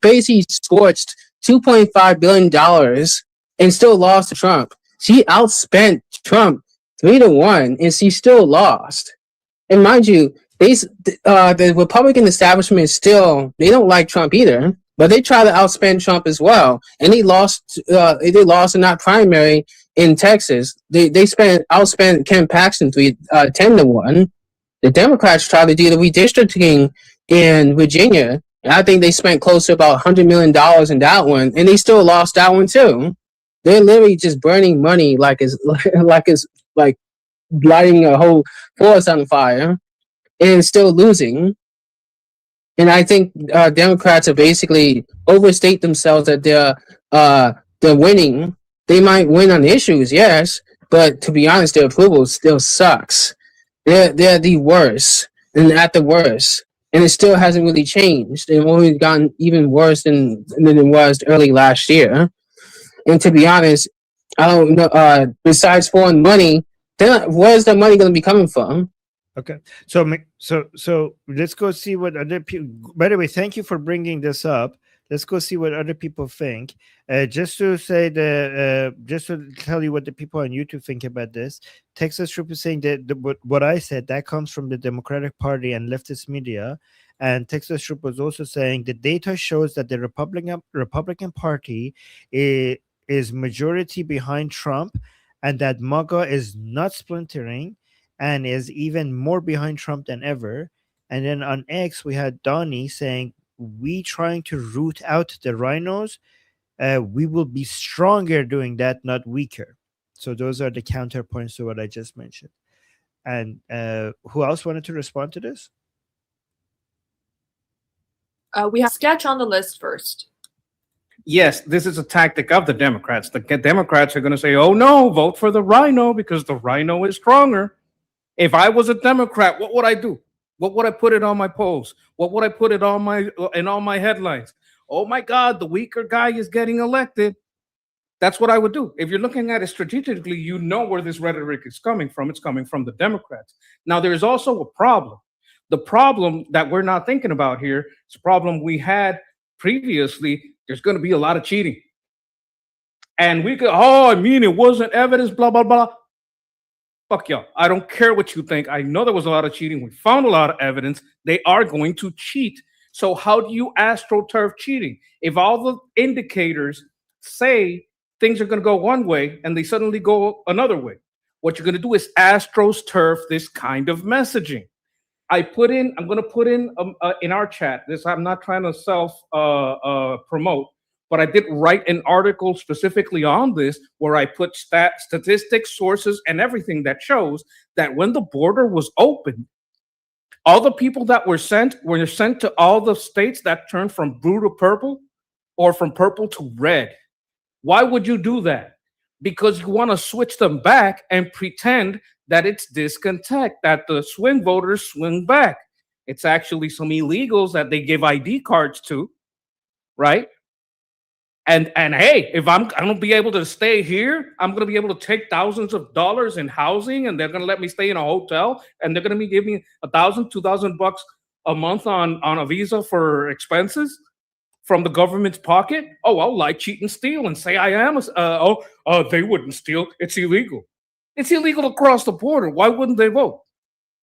basically scorched $2.5 billion and still lost to Trump. She outspent Trump 3-1, and she still lost. And mind you, the Republican establishment is they don't like Trump either, but they try to outspend Trump as well. And they lost in that primary in Texas. They outspent Ken Paxton 10-1. The Democrats tried to do the redistricting in Virginia, and I think they spent close to about $100 million in that one, and they still lost that one too. They're literally just burning money like it's lighting a whole forest on fire, and still losing. And I think Democrats have basically overstate themselves that they're winning. They might win on issues, yes, but to be honest, their approval still sucks. They're the worst, and at the worst, and it still hasn't really changed. It's only gotten even worse than it was early last year. And to be honest, I don't know. Besides foreign money, where's the money going to be coming from? Okay, so let's go see what other people. By the way, thank you for bringing this up. Let's go see what other people think. Just to say just to tell you what the people on YouTube think about this. Texas Troop is saying that what I said that comes from the Democratic Party and leftist media. And Texas Troop was also saying the data shows that the Republican Party is majority behind Trump, and that MAGA is not splintering and is even more behind Trump than ever. And then on X, we had Donnie saying, we trying to root out the rhinos. We will be stronger doing that, not weaker. So those are the counterpoints to what I just mentioned. And who else wanted to respond to this? We have Sketch on the list first. Yes, this is a tactic of the Democrats. The Democrats are going to say, oh no, vote for the rhino because the rhino is stronger. If I was a Democrat, what would I do? What would I put it on my polls? What would I put it on all my headlines? Oh my God, the weaker guy is getting elected. That's what I would do. If you're looking at it strategically, you know where this rhetoric is coming from. It's coming from the Democrats. Now, there's also a problem. The problem that we're not thinking about here is a problem we had previously. There's going to be a lot of cheating. And we could, it wasn't evidence, blah, blah, blah. Fuck y'all. I don't care what you think. I know there was a lot of cheating. We found a lot of evidence. They are going to cheat. So how do you astroturf cheating? If all the indicators say things are going to go one way and they suddenly go another way, what you're going to do is astroturf this kind of messaging. I'm going to put in our chat, this, I'm not trying to self promote, but I did write an article specifically on this where I put statistics, sources, and everything that shows that when the border was opened, all the people that were sent to all the states that turned from blue to purple or from purple to red. Why would you do that? Because you want to switch them back and pretend that it's discontent, that the swing voters swing back. It's actually some illegals that they give ID cards to, right? And hey, if I'm going to be able to stay here, I'm going to be able to take thousands of dollars in housing, and they're going to let me stay in a hotel, and they're going to be giving me $1,000, $2,000 a month on a visa for expenses. from the government's pocket? Oh, I'll lie, cheat, and steal and say I am. They wouldn't steal. It's illegal. It's illegal to cross the border. Why wouldn't they vote?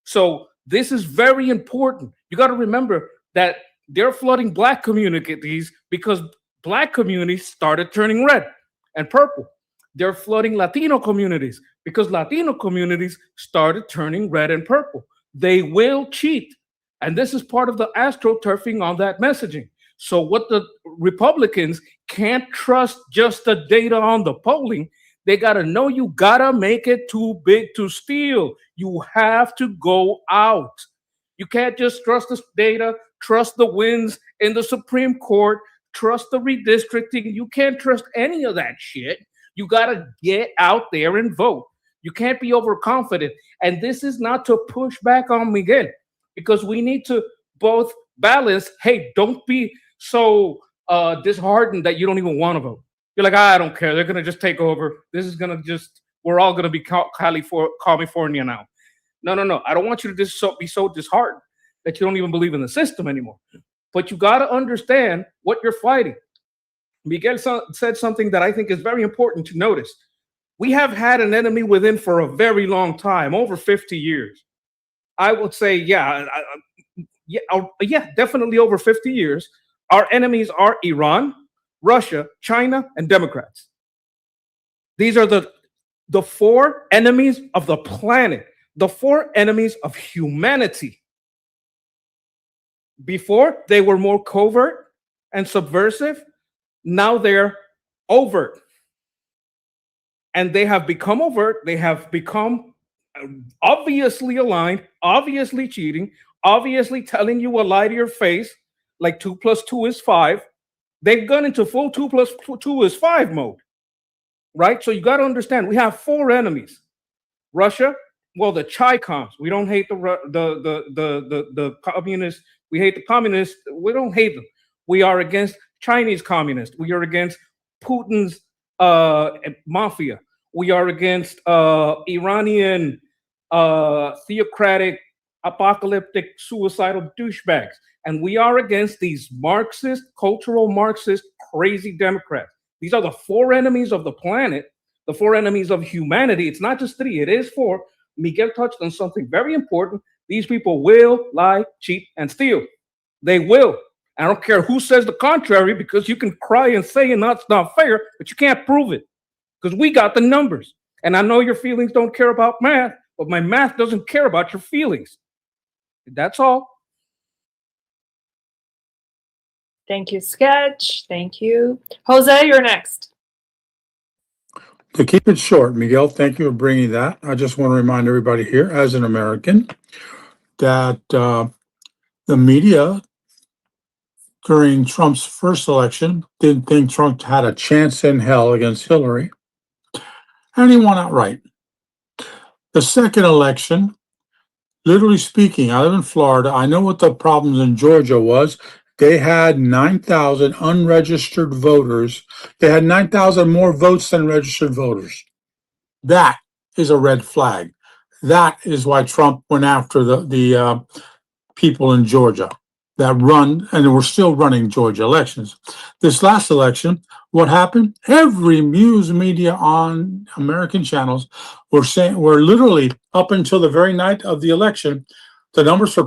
So this is very important. You got to remember that they're flooding black communities because black communities started turning red and purple. They're flooding Latino communities because Latino communities started turning red and purple. They will cheat. And this is part of the astroturfing on that messaging. So what the Republicans can't trust just the data on the polling. They got to know you got to make it too big to steal. You have to go out. You can't just trust the data, trust the wins in the Supreme Court, trust the redistricting. You can't trust any of that shit. You got to get out there and vote. You can't be overconfident. And this is not to push back on Miguel, because we need to both balance. Hey, don't be so disheartened that you don't even want to vote. You're like, I don't care. They're going to just take over. This is going to just, we're all going to be California now. No. I don't want you to just be so disheartened that you don't even believe in the system anymore. But you got to understand what you're fighting. Miguel said something that I think is very important to notice. We have had an enemy within for a very long time, over 50 years. I would say, yeah, definitely over 50 years. Our enemies are Iran, Russia, China, and Democrats. These are the four enemies of the planet, the four enemies of humanity. Before, they were more covert and subversive. Now they're overt. And they have become overt. They have become obviously aligned, obviously cheating, obviously telling you a lie to your face, like 2 + 2 is 5. They've gone into full 2 + 2 is 5 mode, right? So you got to understand, we have four enemies. Russia, well, the Chi-Coms. We don't hate the communists. We hate the communists. We don't hate them. We are against Chinese communists. We are against Putin's mafia. We are against Iranian theocratic, apocalyptic, suicidal douchebags. And we are against these Marxist, cultural Marxist, crazy Democrats. These are the four enemies of the planet, the four enemies of humanity. It's not just three, it is four. Miguel touched on something very important. These people will lie, cheat, and steal. They will. I don't care who says the contrary, because you can cry and say that's not fair, but you can't prove it, because we got the numbers. And I know your feelings don't care about math, but my math doesn't care about your feelings. That's all. Thank you, Sketch. Thank you. Jose, you're next. To keep it short, Miguel, thank you for bringing that. I just want to remind everybody here, as an American, that the media during Trump's first election didn't think Trump had a chance in hell against Hillary, and he won outright. The second election, literally speaking, I live in Florida. I know what the problems in Georgia was. They had 9,000 unregistered voters. They had 9,000 more votes than registered voters. That is a red flag. That is why Trump went after the people in Georgia that run, and we're still running Georgia elections. This last election, what happened? Every news media on American channels were literally, up until the very night of the election, the numbers for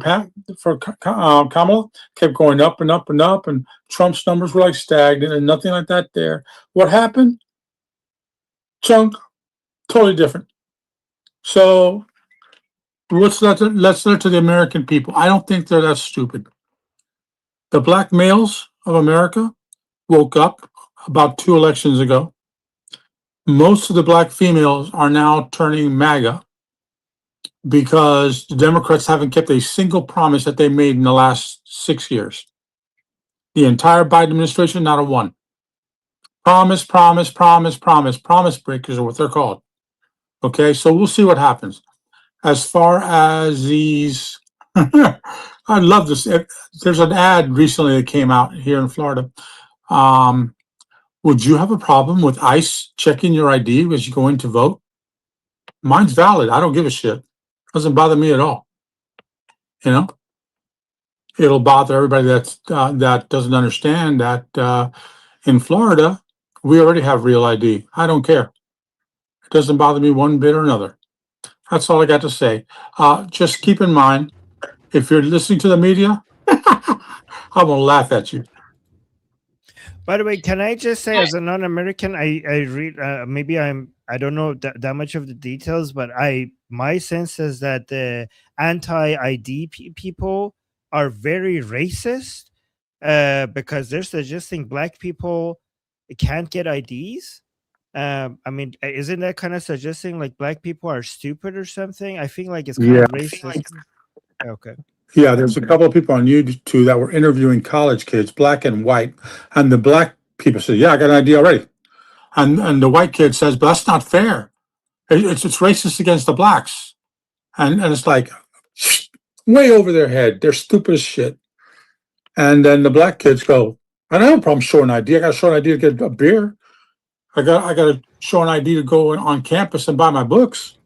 Kamala kept going up and up and up, and Trump's numbers were like stagnant and nothing like that there. What happened? Chunk, totally different. So let's let to the American people. I don't think they're that stupid. The black males of America woke up about 2 elections ago. Most of the black females are now turning MAGA because the Democrats haven't kept a single promise that they made in the last 6 years. The entire Biden administration, not a one. Promise breakers are what they're called. Okay, so we'll see what happens. As far as these, I love this. There's an ad recently that came out here in Florida. Would you have a problem with ICE checking your ID as you go in to vote? Mine's valid. I don't give a shit. Doesn't bother me at all. You know? it'll bother everybody that doesn't understand that in Florida we already have real ID. I don't care. It doesn't bother me one bit or another. That's all I got to say. Just keep in mind, if you're listening to the media, I'm gonna laugh at you. By the way, can I just say, as a non-American, I read maybe I don't know that much of the details, but my sense is that the anti-ID people are very racist because they're suggesting black people can't get IDs. I mean, isn't that kind of suggesting like black people are stupid or something? I think like it's kind Yeah. of racist. Okay. Yeah, there's a couple of people on YouTube that were interviewing college kids, black and white, and the black people said, "Yeah, I got an ID already," and the white kid says, "But that's not fair. It's racist against the blacks," and it's like way over their head. They're stupid as shit. And then the black kids go, "I don't have a problem showing ID. I got to show an ID to get a beer. I got to show an ID to go on campus and buy my books.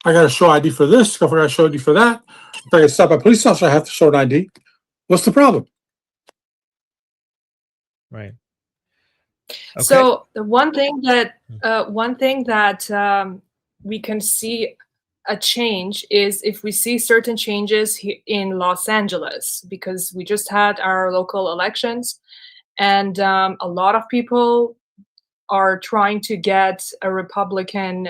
I got to show ID for this. I got to show ID for that. If I get stopped by a police officer, I have to show an ID. What's the problem?" Right. Okay. So the one thing that we can see a change is if we see certain changes in Los Angeles, because we just had our local elections, and a lot of people are trying to get a Republican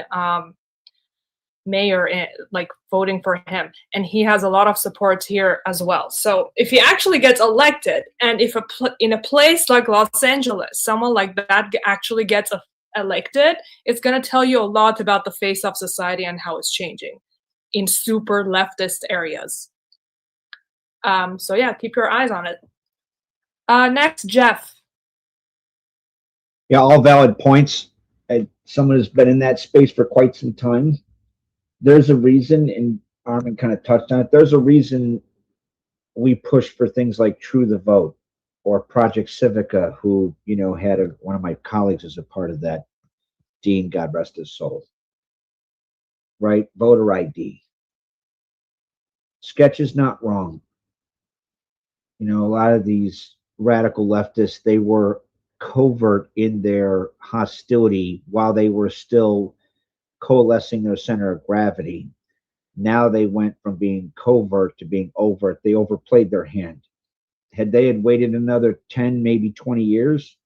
mayor like voting for him, and he has a lot of support here as well. So if he actually gets elected, and if in a place like Los Angeles someone like that actually gets elected, it's going to tell you a lot about the face of society and how it's changing in super leftist areas. So yeah, keep your eyes on it. Next, Jeff. Yeah, all valid points. Someone who's been in that space for quite some time. There's a reason, and Armin kind of touched on it, there's a reason we push for things like True the Vote or Project Civica, who, you know, had one of my colleagues as a part of that, Dean, God rest his soul. Right? Voter ID. Sketch is not wrong. You know, a lot of these radical leftists, they were covert in their hostility while they were still coalescing their center of gravity. Now they went from being covert to being overt. They overplayed their hand. Had they waited another 10, maybe 20 years,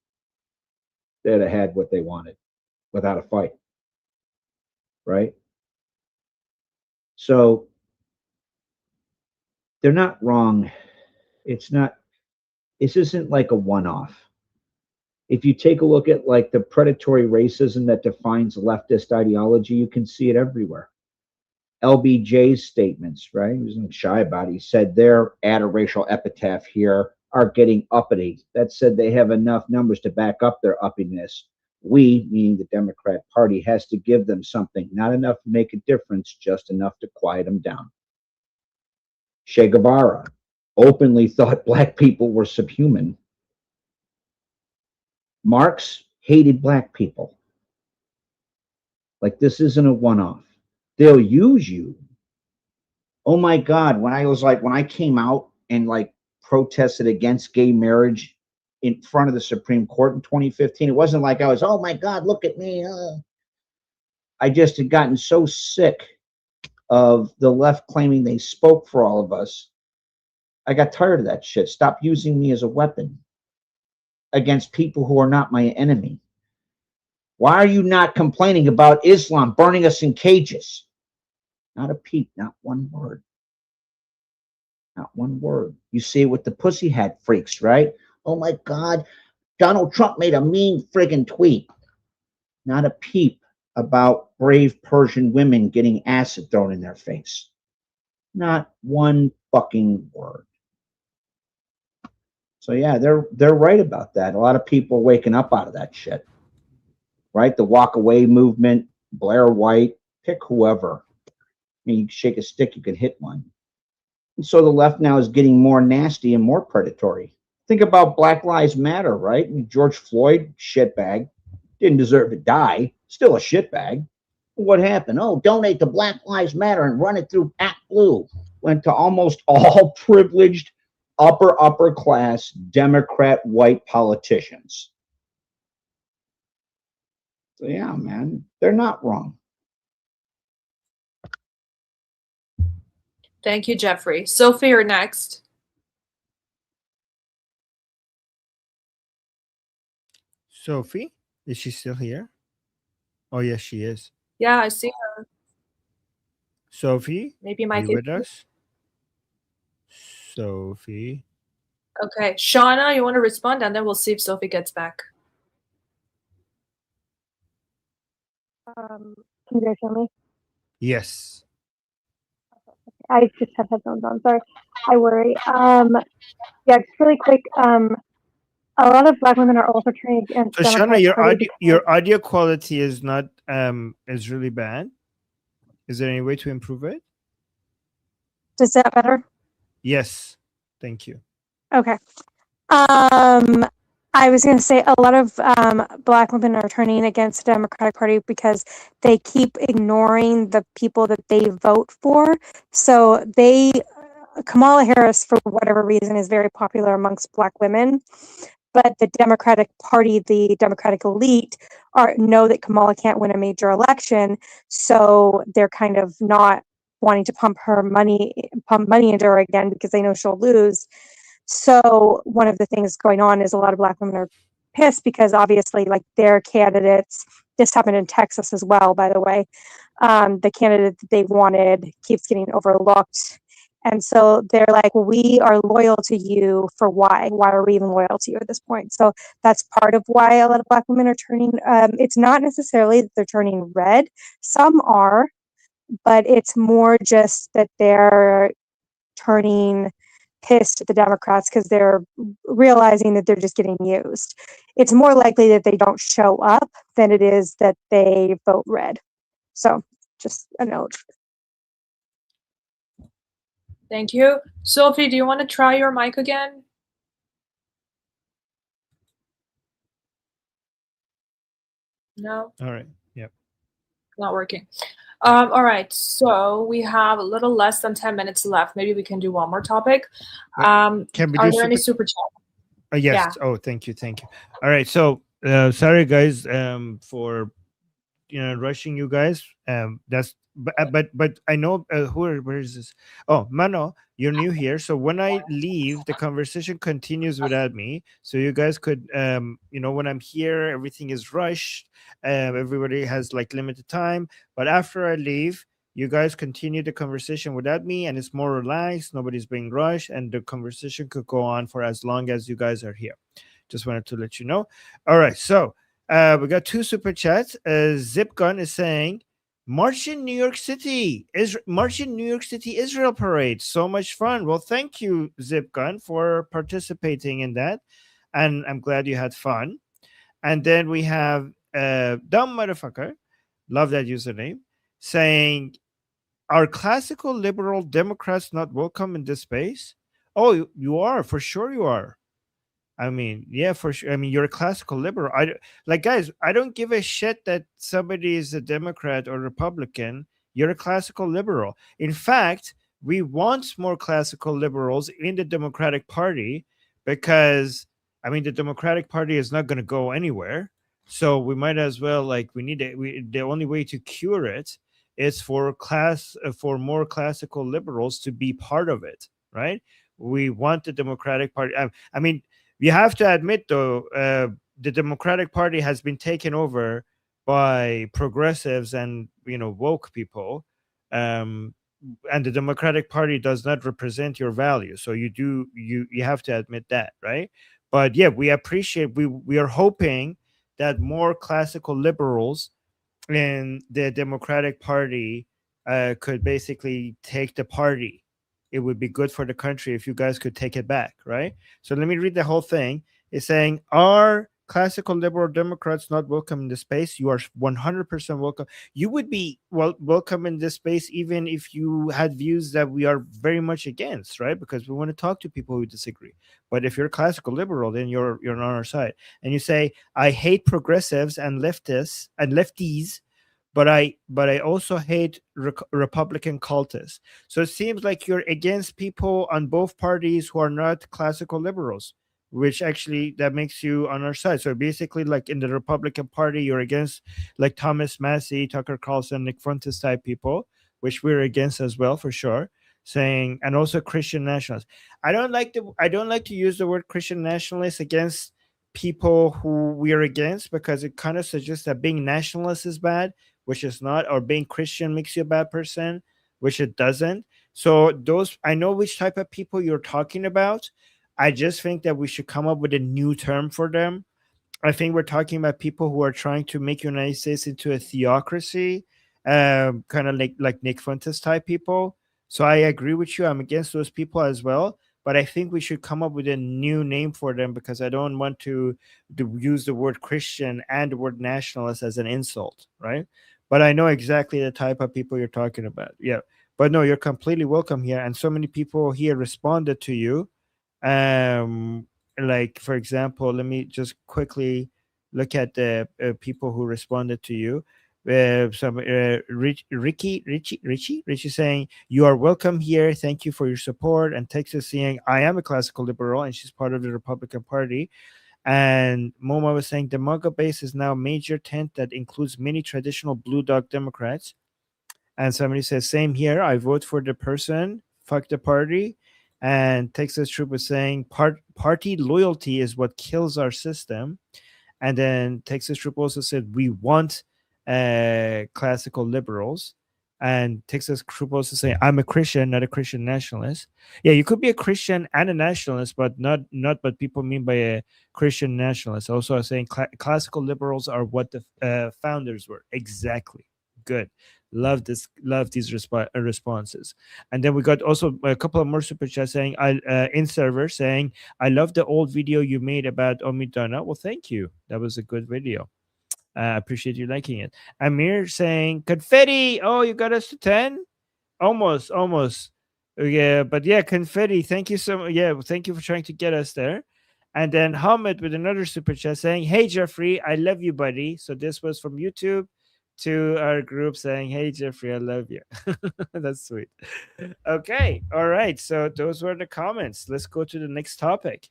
they'd have had what they wanted without a fight. Right? So they're not wrong. This isn't like a one-off. If you take a look at like the predatory racism that defines leftist ideology, you can see it everywhere. LBJ's statements, right? He wasn't shy about it. He said their add-a-racial epitaph here are getting uppity. That said, they have enough numbers to back up their uppiness. We, meaning the Democrat Party, has to give them something. Not enough to make a difference, just enough to quiet them down. Che Guevara openly thought black people were subhuman. Marx hated black people. Like, this isn't a one-off. They'll use you. Oh my God, when I came out and like protested against gay marriage in front of the Supreme Court in 2015, it wasn't like I was, oh my God, look at me. I just had gotten so sick of the left claiming they spoke for all of us. I got tired of that shit. Stop using me as a weapon against people who are not my enemy. Why are you not complaining about Islam burning us in cages? Not a peep, not one word. Not one word. You see it with the pussy hat freaks, right? Oh my God, Donald Trump made a mean friggin' tweet. Not a peep about brave Persian women getting acid thrown in their face. Not one fucking word. So yeah, they're right about that. A lot of people are waking up out of that shit. Right? The walk away movement, Blair White, pick whoever. I mean, you shake a stick, you can hit one. And so the left now is getting more nasty and more predatory. Think about Black Lives Matter, right? I mean, George Floyd, shitbag, didn't deserve to die, still a shitbag. What happened? Oh, donate to Black Lives Matter and run it through ActBlue. Went to almost all privileged upper class Democrat white politicians. So yeah, man, they're not wrong. Thank you, Jeffrey. Sophie, you're next. Sophie, is she still here? Oh yes, she is. Yeah, I see her. Sophie, Maybe are Mike you is. with us? Sophie. Okay, Shauna, you want to respond, and then we'll see if Sophie gets back. Can you guys hear me? Yes. I just have headphones on. Sorry, I worry. Yeah, just really quick. A lot of Black women are also turning against So the Shauna, Democratic Party your audio quality is not is really bad. Is there any way to improve it? Is that better? Yes. Thank you. Okay. I was going to say a lot of Black women are turning against the Democratic Party because they keep ignoring the people that they vote for. So Kamala Harris, for whatever reason, is very popular amongst Black women. But the Democratic Party, the Democratic elite, know that Kamala can't win a major election, so they're kind of not wanting to pump money into her again because they know she'll lose. So one of the things going on is a lot of Black women are pissed because obviously, like, their candidates. This happened in Texas as well, by the way. The candidate that they wanted keeps getting overlooked. And so they're like, well, we are loyal to you for why? Why are we even loyal to you at this point? So that's part of why a lot of Black women are turning. It's not necessarily that they're turning red. Some are, but it's more just that they're turning pissed at the Democrats because they're realizing that they're just getting used. It's more likely that they don't show up than it is that they vote red. So just a note. Thank you. Sophie, do you want to try your mic again? No? All right. Yep. Not working. All right, so we have a little less than 10 minutes left. Maybe we can do one more topic. Can we Are do there any super chat? yes. Yeah. Oh, thank you. All right. So sorry guys for rushing you guys. That's but I know where is this? Oh, Mano, you're new here, so when I leave the conversation continues without me, so you guys could when I'm here everything is rushed. Everybody has like limited time, but after I leave you guys continue the conversation without me and it's more relaxed, nobody's being rushed, and the conversation could go on for as long as you guys are here. Just wanted to let you know. All right, so we got two super chats. Zip Gun is saying, March in New York City, Israel parade. So much fun. Well, thank you, Zip Gun, for participating in that. And I'm glad you had fun. And then we have Dumb Motherfucker, love that username, saying, are classical liberal Democrats not welcome in this space? Oh, you are. For sure you are. I mean, yeah, for sure. I mean, you're a classical liberal. Like, guys, I don't give a shit that somebody is a Democrat or Republican. You're a classical liberal. In fact, we want more classical liberals in the Democratic Party because, I mean, the Democratic Party is not going to go anywhere. So we might as well, like, the only way to cure it is for more classical liberals to be part of it, right? We want the Democratic Party. I mean, you have to admit, though, the Democratic Party has been taken over by progressives and woke people, and the Democratic Party does not represent your values. So you have to admit that, right? But yeah, we appreciate. We are hoping that more classical liberals in the Democratic Party could basically take the party. It would be good for the country if you guys could take it back, right? So let me read the whole thing. It's saying, are classical liberal Democrats not welcome in this space? You are 100% welcome. You would be welcome in this space even if you had views that we are very much against, right? Because we want to talk to people who disagree. But if you're a classical liberal, then you're on our side. And you say, I hate progressives and leftists and lefties, but I also hate Republican cultists. So it seems like you're against people on both parties who are not classical liberals, which actually that makes you on our side. So basically, like in the Republican Party, you're against like Thomas Massey, Tucker Carlson, Nick Fuentes type people, which we're against as well for sure. Saying, and also Christian nationalists. I don't like to use the word Christian nationalist against people who we are against, because it kind of suggests that being nationalist is bad, which is not, or being Christian makes you a bad person, which it doesn't. So those, I know which type of people you're talking about. I just think that we should come up with a new term for them. I think we're talking about people who are trying to make United States into a theocracy, kind of like Nick Fuentes type people. So I agree with you. I'm against those people as well. But I think we should come up with a new name for them, because I don't want to use the word Christian and the word nationalist as an insult, right? But I know exactly the type of people you're talking about. Yeah. But no, you're completely welcome here. And so many people here responded to you. Like, for example, let me just quickly look at the people who responded to you. Some Richie saying, you are welcome here, thank you for your support. And Texas saying, I am a classical liberal, and she's part of the Republican Party. And Moma was saying, the MAGA base is now a major tent that includes many traditional blue dog Democrats. And somebody says, same here, I vote for the person, fuck the party. And Texas Troop was saying, party loyalty is what kills our system. And then Texas Troop also said, we want classical liberals. And Texas Troop also saying, I'm a Christian, not a Christian nationalist. Yeah, you could be a Christian and a nationalist, but not what people mean by a Christian nationalist. Also saying classical liberals are what the founders were. Exactly. Good. Love these responses. And then we got also a couple of more super chats saying, in server saying, I love the old video you made about Omidana. Well, thank you. That was a good video. I appreciate you liking it. Amir saying, confetti. Oh, you got us to 10? Almost. Yeah, but yeah, confetti. Thank you so much. Yeah, thank you for trying to get us there. And then Hamid with another super chat saying, hey, Jeffrey, I love you, buddy. So this was from YouTube to our group saying, hey, Jeffrey, I love you. That's sweet. Okay. All right. So those were the comments. Let's go to the next topic.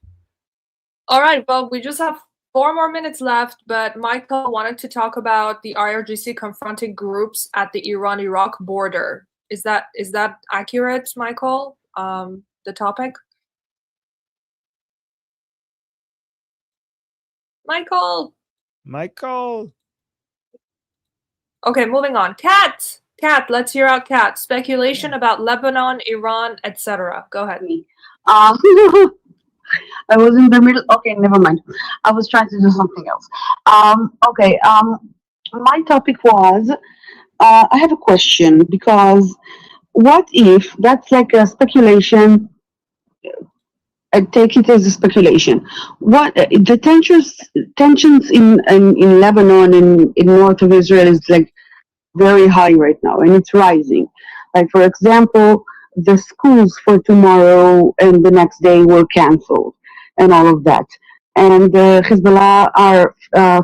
All right. Well, we just have 4 more minutes left, but Michael wanted to talk about the IRGC confronting groups at the Iran-Iraq border. Is that accurate, Michael? The topic? Michael. Okay, moving on. Kat, let's hear out Kat. Speculation about Lebanon, Iran, etc. Go ahead. I was in the middle. Okay, never mind. I was trying to do something else. Okay. My topic was, I have a question, because what if that's like a speculation? I take it as a speculation. What the tensions in Lebanon and in north of Israel is like very high right now, and it's rising. Like, for example, the schools for tomorrow and the next day were canceled, and all of that. And Hezbollah are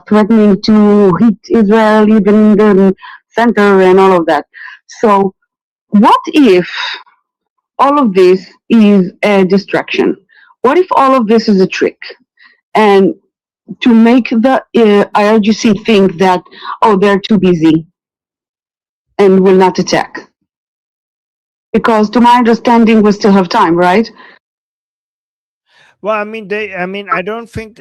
threatening to hit Israel even in the center and all of that. So, what if all of this is a distraction? What if all of this is a trick? And to make the IRGC think that, oh, they're too busy and will not attack. Because to my understanding, we still have time, right? Well, I mean, I don't think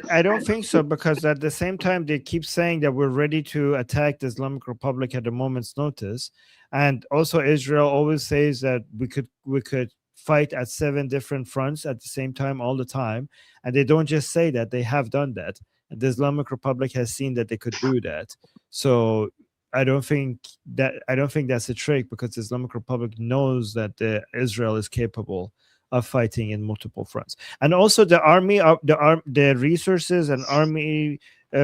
so, because at the same time they keep saying that we're ready to attack the Islamic Republic at a moment's notice, and also Israel always says that we could fight at 7 different fronts at the same time all the time, and they don't just say that, they have done that, and the Islamic Republic has seen that they could do that. So I don't think that's a trick, because the Islamic Republic knows that Israel is capable of fighting in multiple fronts. And also the army, the resources and army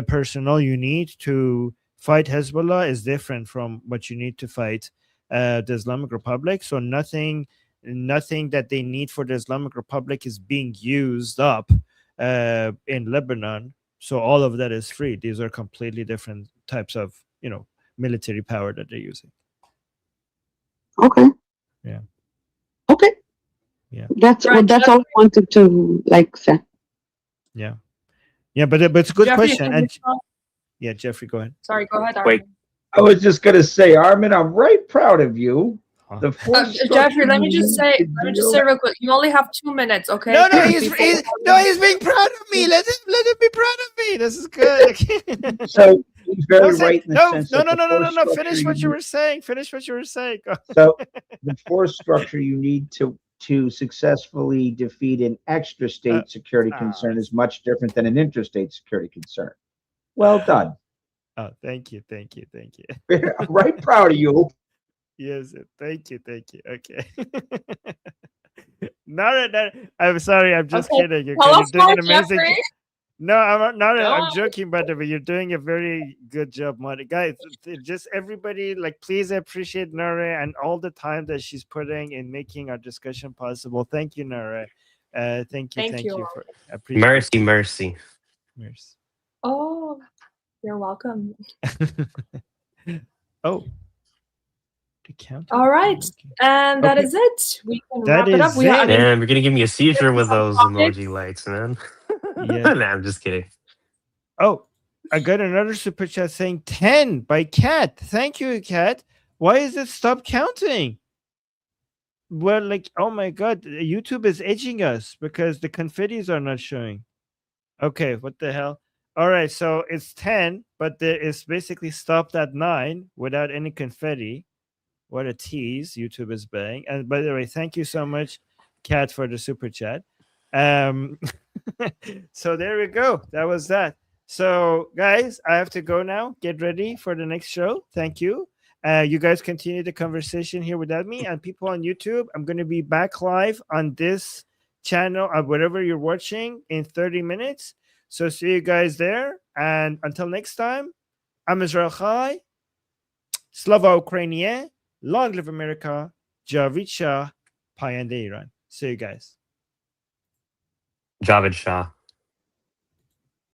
personnel you need to fight Hezbollah is different from what you need to fight the Islamic Republic. So nothing that they need for the Islamic Republic is being used up in Lebanon. So all of that is free. These are completely different types of military power that they're using. Okay. Yeah. Okay. Yeah. That's Right, that's all I wanted to say. Yeah. Yeah, but it's a good Jeffrey, question. can And you talk? yeah, Jeffrey, go ahead. Sorry, go ahead, Wait. Armin. I was just gonna say, Armin, I'm right proud of you. Huh. The force Jeffrey, structure let me you just need say, to let me just deal- say real quick. You only have 2 minutes, okay? No, Before- he's being proud of me. Let him be proud of me. This is good. So he's very Don't say- right in the no, sense no, that no, the no, no, no, force no. structure Finish what you need- were saying. Finish what you were saying. Go. So the force structure you need to successfully defeat an extra state security concern is much different than an interstate security concern. Well done. Oh, thank you. I'm right proud of you. Yes, thank you. Okay. No, I'm sorry. I'm just Okay, kidding. tell You're us doing more, an amazing. Jeffrey. No, I'm not. No. I'm joking, by the way. You're doing a very good job, Monty. Guys, just everybody, like, please appreciate Nare and all the time that she's putting in making our discussion possible. Thank you, Nare. Thank you Thank you. for appreciate Mercy. Mercy. Oh, you're welcome. Oh, the count. All right, and that Okay. is it. We can That wrap it up. is We, I it. mean, Man, you're gonna give me a seizure with some those topics. emoji lights, man. Yeah. Nah, I'm just kidding. Oh, I got another super chat saying 10 by Cat. Thank you, Cat. Why is it stop counting? Well, like, oh my god, YouTube is edging us because the confettis are not showing. Okay, what the hell? All right, so it's 10, but it's basically stopped at 9 without any confetti. What a tease YouTube is being. And by the way, thank you so much, Cat, for the super chat. So there we go. That was that. So, guys, I have to go now. Get ready for the next show. Thank you. You guys continue the conversation here without me. And people on YouTube, I'm going to be back live on this channel, whatever you're watching, in 30 minutes. So, see you guys there. And until next time, I'm Israel Chai. Slava Ukrainian. Long live America. Javid Shah. Payande Iran. See you guys. Javed Shah.